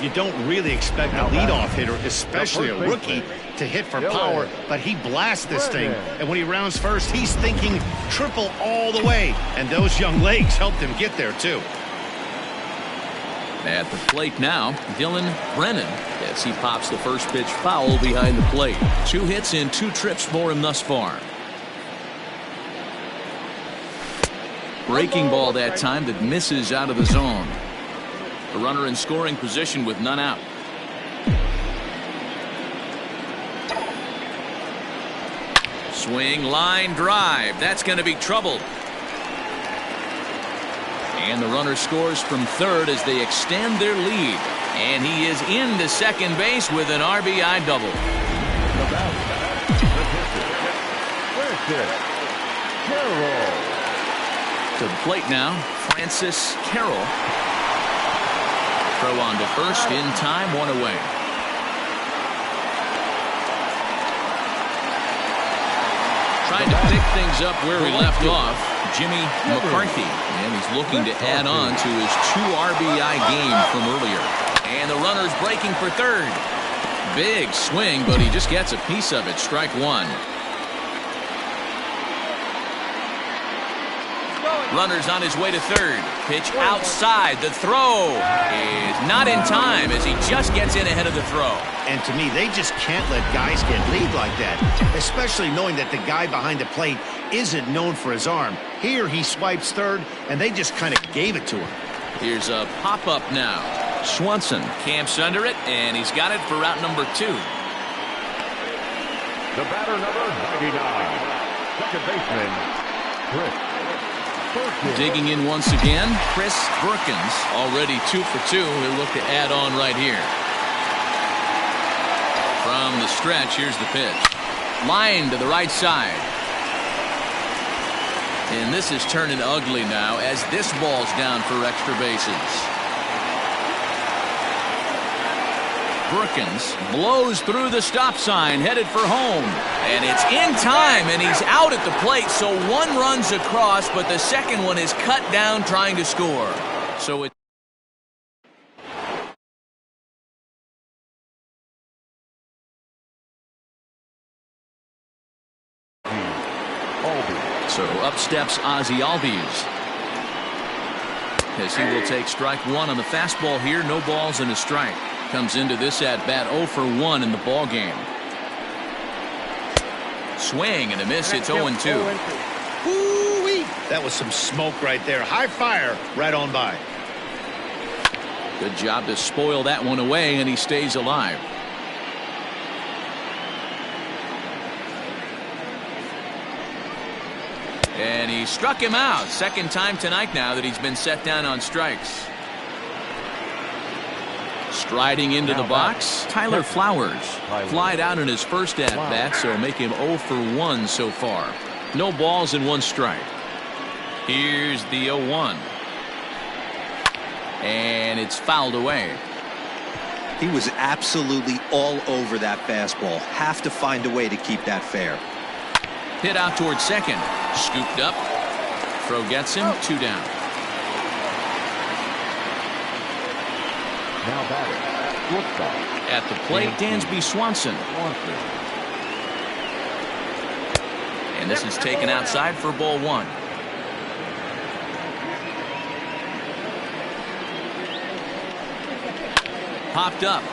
You don't really expect a leadoff hitter, especially a rookie, to hit for power, but he blasts this thing. And when he rounds first, he's thinking triple all the way. And those young legs helped him get there, too. At the plate now, Dylan Brennan, as he pops the first pitch foul behind the plate. 2 hits in 2 trips for him thus far. Breaking ball that time that misses out of the zone. A runner in scoring position with none out. Swing, line, drive. That's going to be trouble. And the runner scores from third as they extend their lead. And he is into second base with an RBI double. To the plate now, Francis Carroll. Throw on to first in time, 1 away. Trying to pick things up where we left off, Jimmy McCarthy. And he's looking to add on to his 2 RBI game from earlier. And the runner's breaking for third. Big swing, but he just gets a piece of it. Strike 1. Runner's on his way to third. Pitch outside. The throw is not in time as he just gets in ahead of the throw. And to me, they just can't let guys get lead like that, especially knowing that the guy behind the plate isn't known for his arm. Here he swipes third, and they just kind of gave it to him. Here's a pop-up now. Swanson camps under it, and he's got it for route number 2. The batter, number 99, second baseman, Chris. Digging in once again, Chris Perkins, already 2 for 2. He'll look to add on right here. From the stretch, here's the pitch. Line to the right side. And this is turning ugly now as this ball's down for extra bases. Perkins blows through the stop sign, headed for home. And it's in time, and he's out at the plate, so 1 run's across, but the second one is cut down trying to score. So it. So up steps Ozzie Albies, as he will take strike 1 on the fastball here. No balls and a strike. Comes into this at bat 0 for 1 in the ball game. Swing and a miss. It's 0-2. Woo-wee. That was some smoke right there. High fire right on by. Good job to spoil that one away, and he stays alive. And he struck him out. Second time tonight now that he's been set down on strikes. Striding into the box, Tyler Flowers. Flied out in his first at-bat, so make him 0 for 1 so far. No balls and 1 strike. Here's the 0-1. And it's fouled away. He was absolutely all over that fastball. Have to find a way to keep that fair. Hit out towards second. Scooped up. Throw gets him. 2 down. Now batting, shortstop. At the plate, Dansby Swanson. And this is taken outside for ball 1. Popped up.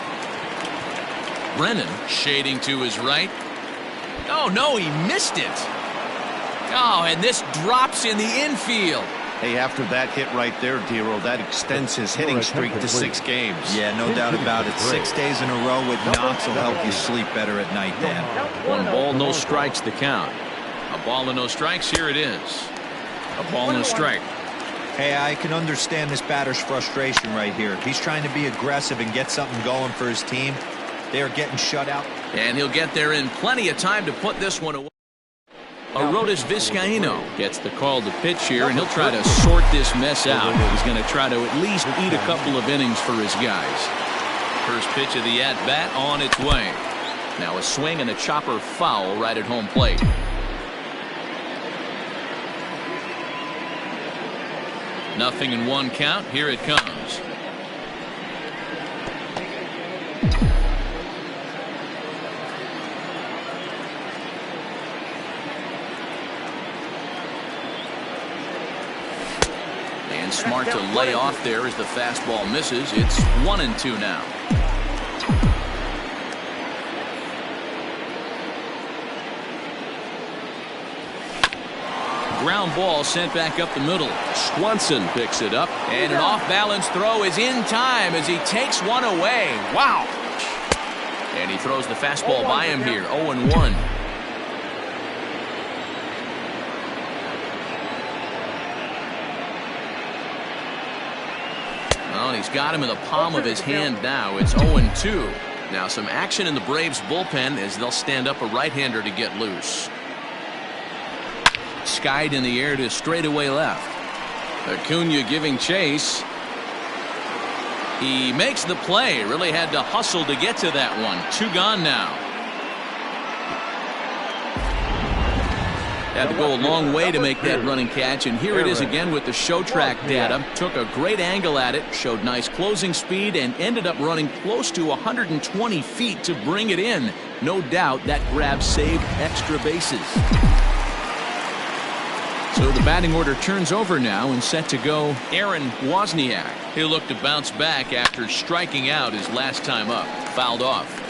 Brennan shading to his right. Oh, no, he missed it. Oh, and this drops in the infield. Hey, after that hit right there, Dero, that extends his hitting streak to 6 games. Yeah, no doubt about it. 6 days in a row with knocks will help you sleep better at night, Dan. 1 ball, no strikes the count. A ball and no strikes, here it is. A ball and a strike. Hey, I can understand this batter's frustration right here. He's trying to be aggressive and get something going for his team. They are getting shut out. And he'll get there in plenty of time to put this one away. Arodys Vizcaíno gets the call to pitch here, and he'll try to sort this mess out. He's going to try to at least eat a couple of innings for his guys. First pitch of the at-bat on its way. Now a swing and a chopper foul right at home plate. Nothing in one count. Here it comes. And smart to lay off there as the fastball misses. It's 1-2 now. Ground ball sent back up the middle. Swanson picks it up, and an off-balance throw is in time as he takes one away. Wow! And he throws the fastball by him here. 0-1. Well, he's got him in the palm of his hand now. It's 0-2. Now some action in the Braves bullpen as they'll stand up a right-hander to get loose. Skied in the air to straightaway left. Acuna giving chase. He makes the play. Really had to hustle to get to that one. 2 gone now. Had to go a long way to make that running catch, and here it is again with the show track data. Took a great angle at it, showed nice closing speed, and ended up running close to 120 feet to bring it in. No doubt that grab saved extra bases. So the batting order turns over now, and set to go Aaron Wozniak. He'll look to bounce back after striking out his last time up. Fouled off.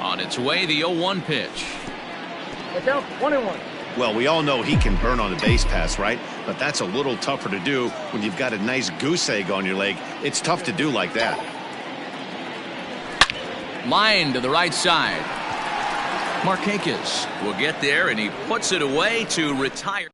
On its way, the 0-1 pitch. It's out 1-1. Well, we all know he can burn on the base pass, right? But that's a little tougher to do when you've got a nice goose egg on your leg. It's tough to do like that. Line to the right side. Markakis will get there, and he puts it away to retire.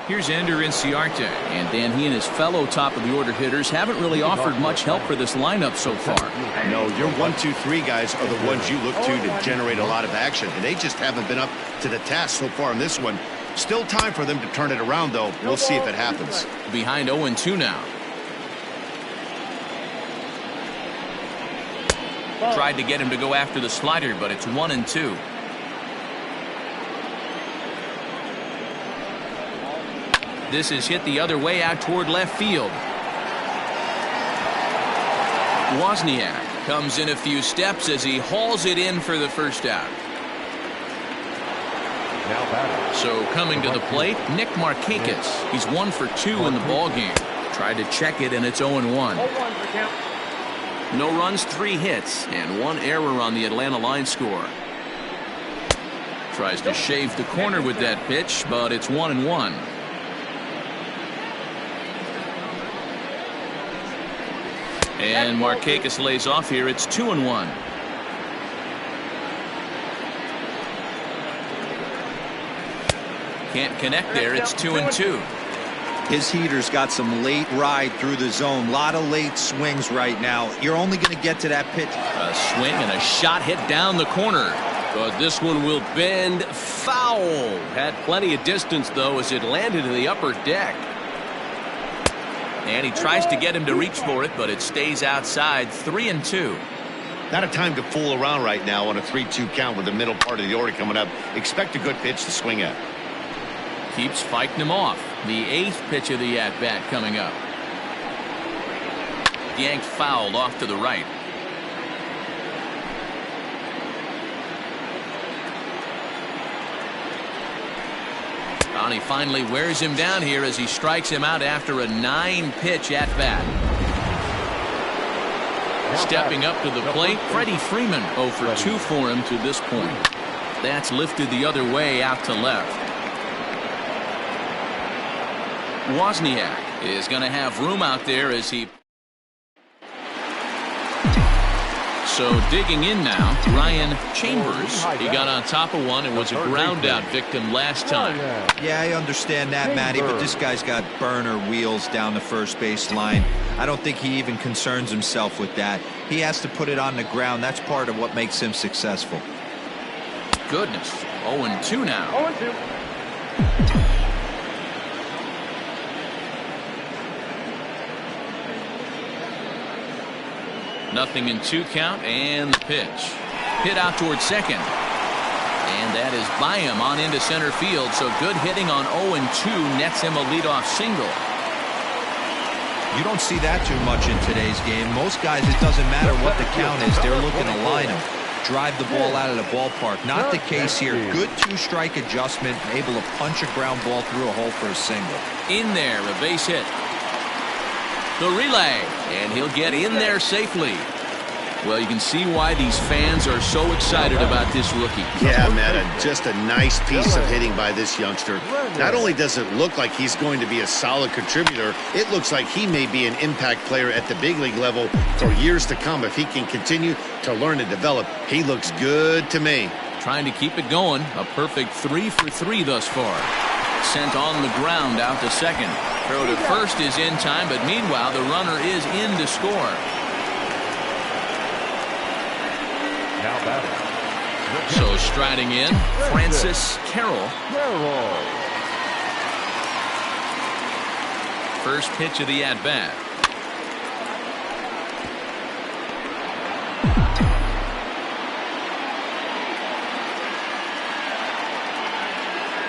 Here's Ender Inciarte, and Dan, he and his fellow top-of-the-order hitters haven't really offered much help for this lineup so far. No, your 1, 2, 3 guys are the ones you look to generate a lot of action, and they just haven't been up to the task so far in this one. Still time for them to turn it around, though. We'll see if it happens. Behind 0-2 now. Tried to get him to go after the slider, but it's 1-2. This is hit the other way out toward left field. Wozniak comes in a few steps as he hauls it in for the first out. So coming to the plate, Nick Markakis. He's 1 for 2 in the ballgame. Tried to check it, and it's 0-1. No runs, 3 hits, and 1 error on the Atlanta line score. Tries to shave the corner with that pitch, but it's 1-1. And Markakis lays off here. It's 2-1. Can't connect there. It's 2-2. His heater's got some late ride through the zone. A lot of late swings right now. You're only going to get to that pitch. A swing and a shot hit down the corner. But this one will bend foul. Had plenty of distance, though, as it landed in the upper deck. And he tries to get him to reach for it, but it stays outside. 3-2. Not a time to fool around right now on a 3-2 count with the middle part of the order coming up. Expect a good pitch to swing at. Keeps fighting him off. The 8th pitch of the at-bat coming up. Yanked fouled off to the right. And he finally wears him down here as he strikes him out after a 9-pitch at-bat. Stepping up to the plate, Freddie Freeman 0 for 2 for him to this point. That's lifted the other way out to left. Wozniak is going to have room out there as he So digging in now, Ryan Chambers. He got on top of one and was a ground out victim last time. Yeah, I understand that, Matty, but this guy's got burner wheels down the first base line. I don't think he even concerns himself with that. He has to put it on the ground. That's part of what makes him successful. Goodness. 0-2 now. 0-2. Nothing in 2 count, and the pitch. Hit out towards second. And that is by him on into center field. So good hitting on 0-2 nets him a leadoff single. You don't see that too much in today's game. Most guys, it doesn't matter what the count is. They're looking to line him, drive the ball out of the ballpark. Not the case here. Good 2-strike adjustment, able to punch a ground ball through a hole for a single. In there, a base hit. The relay, and he'll get in there safely. Well, you can see why these fans are so excited about this rookie. Yeah, Matt, just a nice piece of hitting by this youngster. Not only does it look like he's going to be a solid contributor, it looks like he may be an impact player at the big league level for years to come if he can continue to learn and develop. He looks good to me. Trying to keep it going. A perfect 3 for 3 thus far. Sent on the ground out to second. Throw to first is in time, but meanwhile the runner is in to score. Now batting. So striding in, Francis Carroll. First pitch of the at-bat.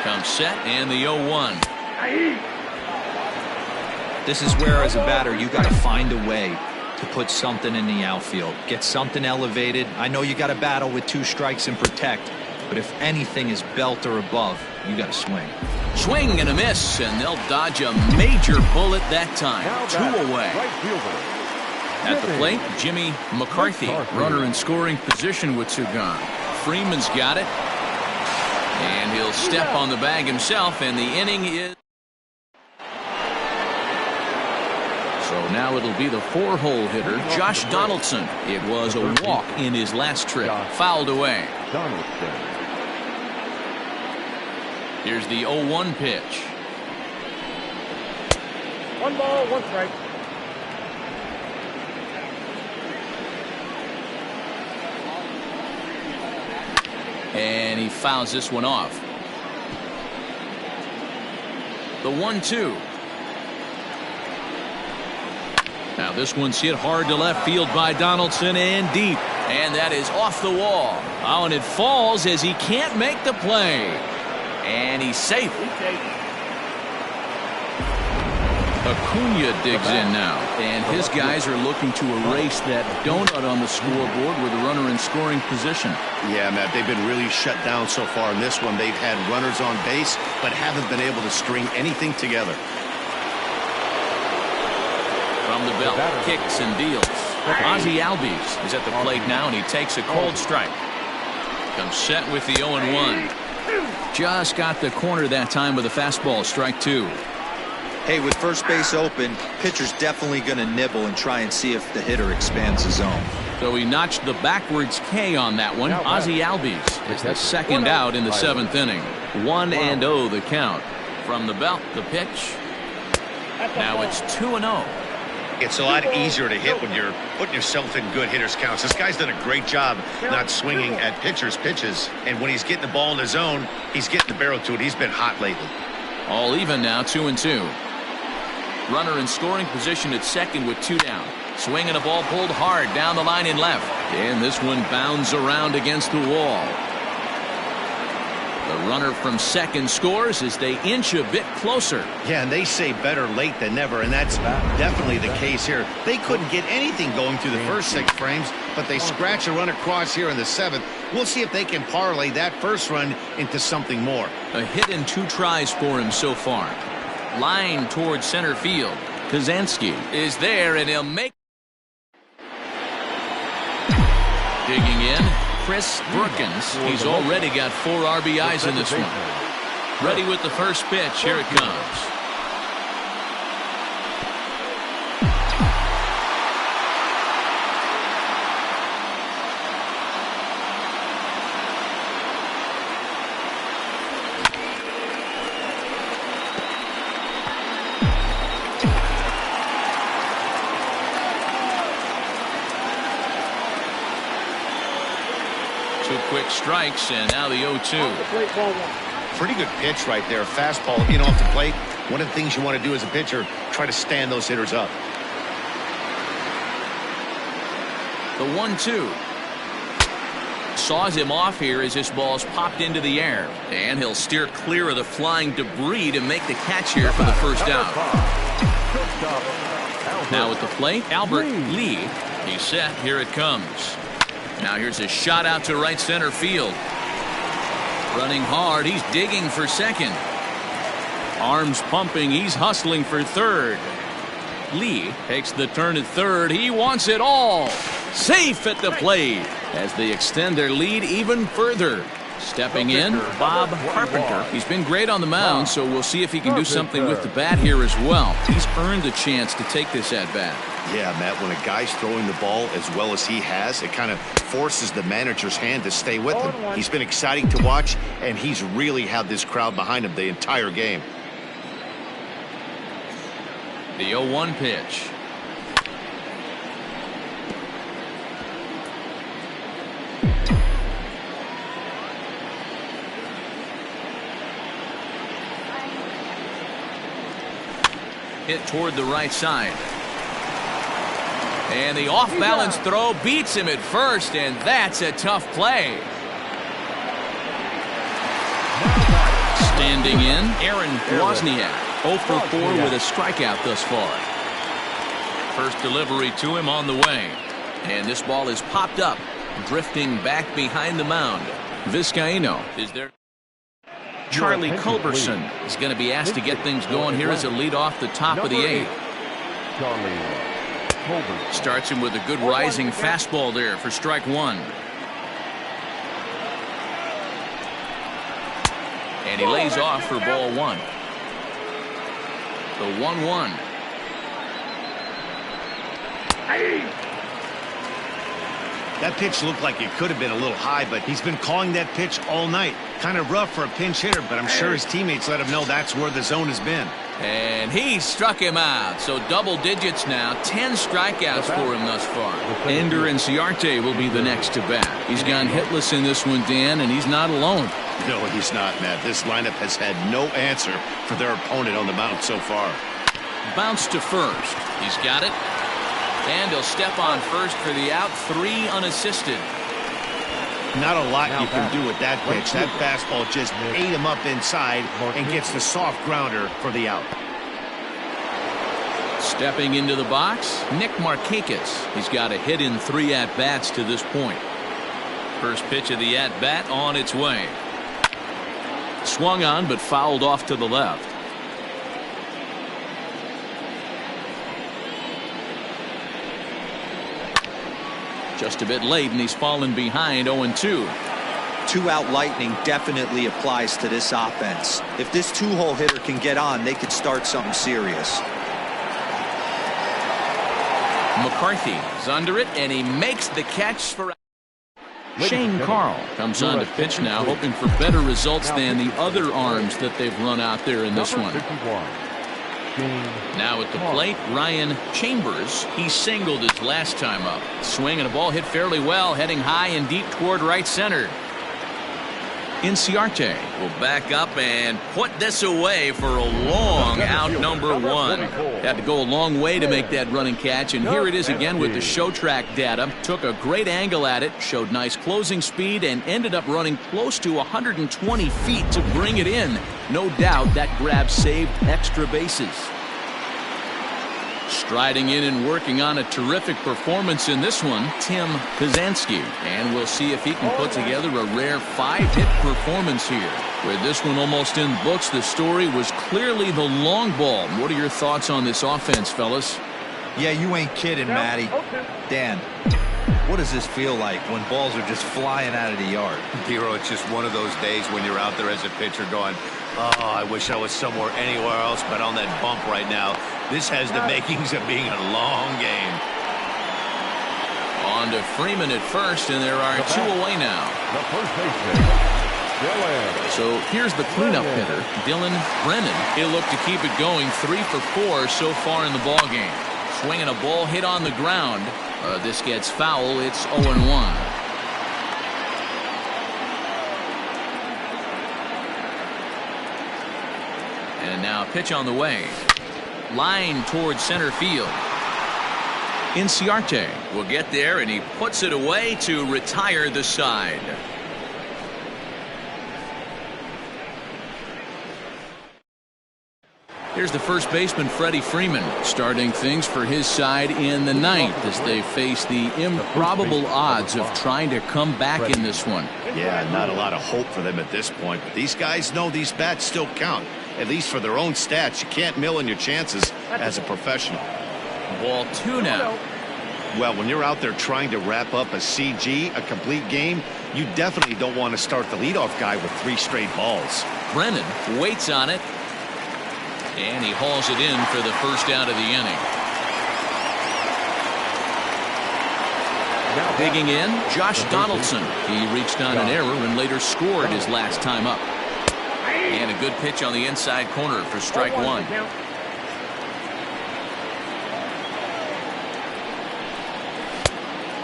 Comes set and the 0-1. This is where, as a batter, you got to find a way to put something in the outfield. Get something elevated. I know you got to battle with 2 strikes and protect, but if anything is belt or above, you got to swing. Swing and a miss, and they'll dodge a major bullet that time. 2 away. At the plate, Jimmy McCarthy. Runner in scoring position with 2 gone. Freeman's got it. And he'll step on the bag himself, and the inning is... So now it'll be the 4-hole hitter, Josh Donaldson. It was a walk in his last trip. Fouled away. Here's the 0-1 pitch. 1 ball, 1 strike. And he fouls this one off. The 1-2. Now this one's hit hard to left field by Donaldson and deep. And that is off the wall. Oh, and it falls as he can't make the play. And he's safe. Acuna digs in now. And his guys are looking to erase that donut on the scoreboard with a runner in scoring position. Yeah, Matt, they've been really shut down so far in this one. They've had runners on base, but haven't been able to string anything together. From the belt, kicks and deals. Ozzie Albies is at the plate now, and he takes a cold strike. Comes set with the 0-1. Just got the corner that time with a fastball, strike 2. Hey, with first base open, pitcher's definitely going to nibble and try and see if the hitter expands his zone. So he notched the backwards K on that one. Ozzie Albies is the second out in the 7th inning. 1-0 the count. From the belt, the pitch. Now it's 2-0. It's a lot easier to hit when you're putting yourself in good hitters' counts. This guy's done a great job not swinging at pitchers' pitches. And when he's getting the ball in the zone, he's getting the barrel to it. He's been hot lately. All even now, 2-2. Runner in scoring position at second with 2 down. Swinging a ball pulled hard down the line in left. And this one bounds around against the wall. The runner from second scores as they inch a bit closer. Yeah, and they say better late than never, and that's definitely the case here. They couldn't get anything going through the first 6 frames, but they scratch a run across here in the 7th. We'll see if they can parlay that first run into something more. A hit in 2 tries for him so far. Line towards center field. Kazansky is there, and he'll make... Digging in, Chris Brookins. He's already got 4 RBIs in this one. Ready with the first pitch. Here it comes. 2 quick strikes, and now the 0-2. Pretty good pitch right there. Fastball in off the plate. One of the things you want to do as a pitcher, try to stand those hitters up. The 1-2. Saws him off here as this ball's popped into the air. And he'll steer clear of the flying debris to make the catch here for the first out. Now at the plate, Albert Lee. He's set. Here it comes. Now here's a shot out to right center field. Running hard. He's digging for second. Arms pumping. He's hustling for third. Lee takes the turn at third. He wants it all. Safe at the plate as they extend their lead even further. Stepping in, Bob Carpenter. He's been great on the mound, so we'll see if he can do something with the bat here as well. He's earned a chance to take this at bat. Yeah, Matt, when a guy's throwing the ball as well as he has, it kind of forces the manager's hand to stay with him. He's been exciting to watch, and he's really had this crowd behind him the entire game. The 0-1 pitch. Hit toward the right side. And the off-balance throw beats him at first, and that's a tough play. Standing in, Aaron Wozniak. 0 for 4 with a strikeout thus far. First delivery to him on the way. And this ball is popped up, drifting back behind the mound. Vizcaíno is there. Charlie Culberson is going to be asked to get things going here as a lead off the top of the 8th. Starts him with a good rising fastball there for strike 1. And he lays off for ball 1. The 1-1. That pitch looked like it could have been a little high, but he's been calling that pitch all night. Kind of rough for a pinch hitter, but I'm sure his teammates let him know that's where the zone has been. And he struck him out. So double digits now. 10 strikeouts for him thus far. Ender Inciarte will be the next to bat. He's gone hitless in this one, Dan, and he's not alone. No, he's not, Matt. This lineup has had no answer for their opponent on the mound so far. Bounce to first. He's got it. And he'll step on first for the out. 3 unassisted. Not a lot you can do with that pitch. That fastball just ate him up inside and gets the soft grounder for the out. Stepping into the box, Nick Markakis. He's got a hit in 3 at-bats to this point. First pitch of the at-bat on its way. Swung on but fouled off to the left. Just a bit late, and he's fallen behind 0-2. 2-out lightning definitely applies to this offense. If this 2-hole hitter can get on, they could start something serious. McCarthy is under it, and he makes the catch for. Shane Carl comes on to pitch now, hoping for better results than the other arms that they've run out there in this one. Now at the plate, Ryan Chambers. He singled his last time up. Swing and a ball hit fairly well, heading high and deep toward right center. Inciarte will back up and put this away for a long out number 1. Had to go a long way to make that running catch, and here it is again with the show track data. Took a great angle at it, showed nice closing speed, and ended up running close to 120 feet to bring it in. No doubt that grab saved extra bases. Striding in and working on a terrific performance in this one, Tim Kazansky. And we'll see if he can put together a rare 5-hit performance here. With this one almost in the books, the story was clearly the long ball. What are your thoughts on this offense, fellas? Yeah, you ain't kidding, Matty. Dan, what does this feel like when balls are just flying out of the yard? Hero, it's just one of those days when you're out there as a pitcher going, oh, I wish I was somewhere anywhere else but on that bump right now. This has the makings of being a long game. On to Freeman at first, and there are 2 away now. The first baseman, So here's the cleanup hitter, Dylan Brennan. He'll look to keep it going. 3 for 4 so far in the ballgame. Swinging a ball hit on the ground. This gets foul. It's 0-1. A pitch on the way. Line towards center field. Inciarte will get there, and he puts it away to retire the side. Here's the first baseman, Freddie Freeman, starting things for his side in the ninth as they face the improbable odds of trying to come back in this one. Yeah, not a lot of hope for them at this point, but these guys know these bats still count, at least for their own stats. You can't mill in your chances as a professional. Ball 2 now. Well, when you're out there trying to wrap up a CG, a complete game, you definitely don't want to start the leadoff guy with 3 straight balls. Brennan waits on it. And he hauls it in for the first out of the inning. Now digging in, Josh Donaldson. He reached on an error and later scored his last time up. And a good pitch on the inside corner for strike 1.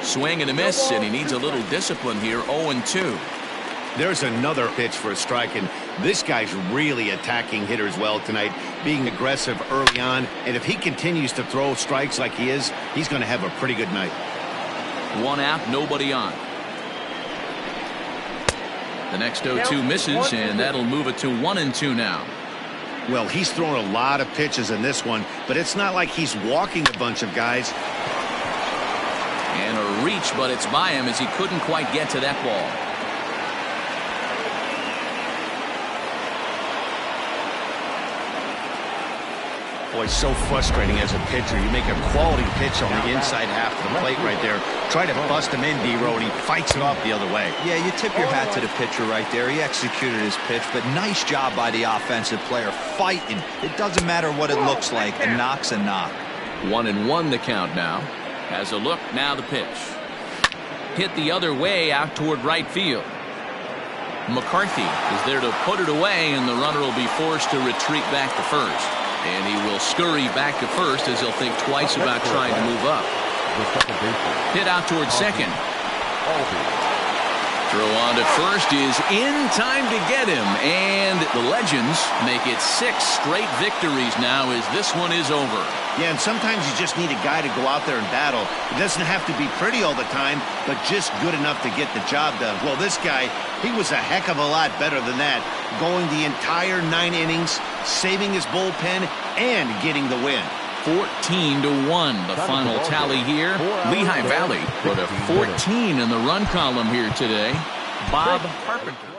Swing and a miss, and he needs a little discipline here. 0-2. There's another pitch for a strike, and this guy's really attacking hitters well tonight, being aggressive early on, and if he continues to throw strikes like he is, he's going to have a pretty good night. 1 out, nobody on. The next 0-2 misses, and that'll move it to 1-2 now. Well, he's thrown a lot of pitches in this one, but it's not like he's walking a bunch of guys. And a reach, but it's by him as he couldn't quite get to that ball. Boy, so frustrating as a pitcher. You make a quality pitch on the inside half of the plate right there. Try to bust him in, D-Row, and he fights it off the other way. Yeah, you tip your hat to the pitcher right there. He executed his pitch, but nice job by the offensive player fighting. It doesn't matter what it looks like. A knock's a knock. 1-1 the count now. Has a look, now the pitch. Hit the other way out toward right field. McCarthy is there to put it away, and the runner will be forced to retreat back to first. And he will scurry back to first as he'll think twice about trying to move up. Hit out towards second. Throw on to first is in time to get him. And the Legends make it 6 straight victories now as this one is over. Yeah, and sometimes you just need a guy to go out there and battle. It doesn't have to be pretty all the time, but just good enough to get the job done. Well, this guy, he was a heck of a lot better than that, going the entire 9 innings, saving his bullpen, and getting the win. 14-1 the final tally here. Lehigh Valley put a 14 in the run column here today. Bob Carpenter.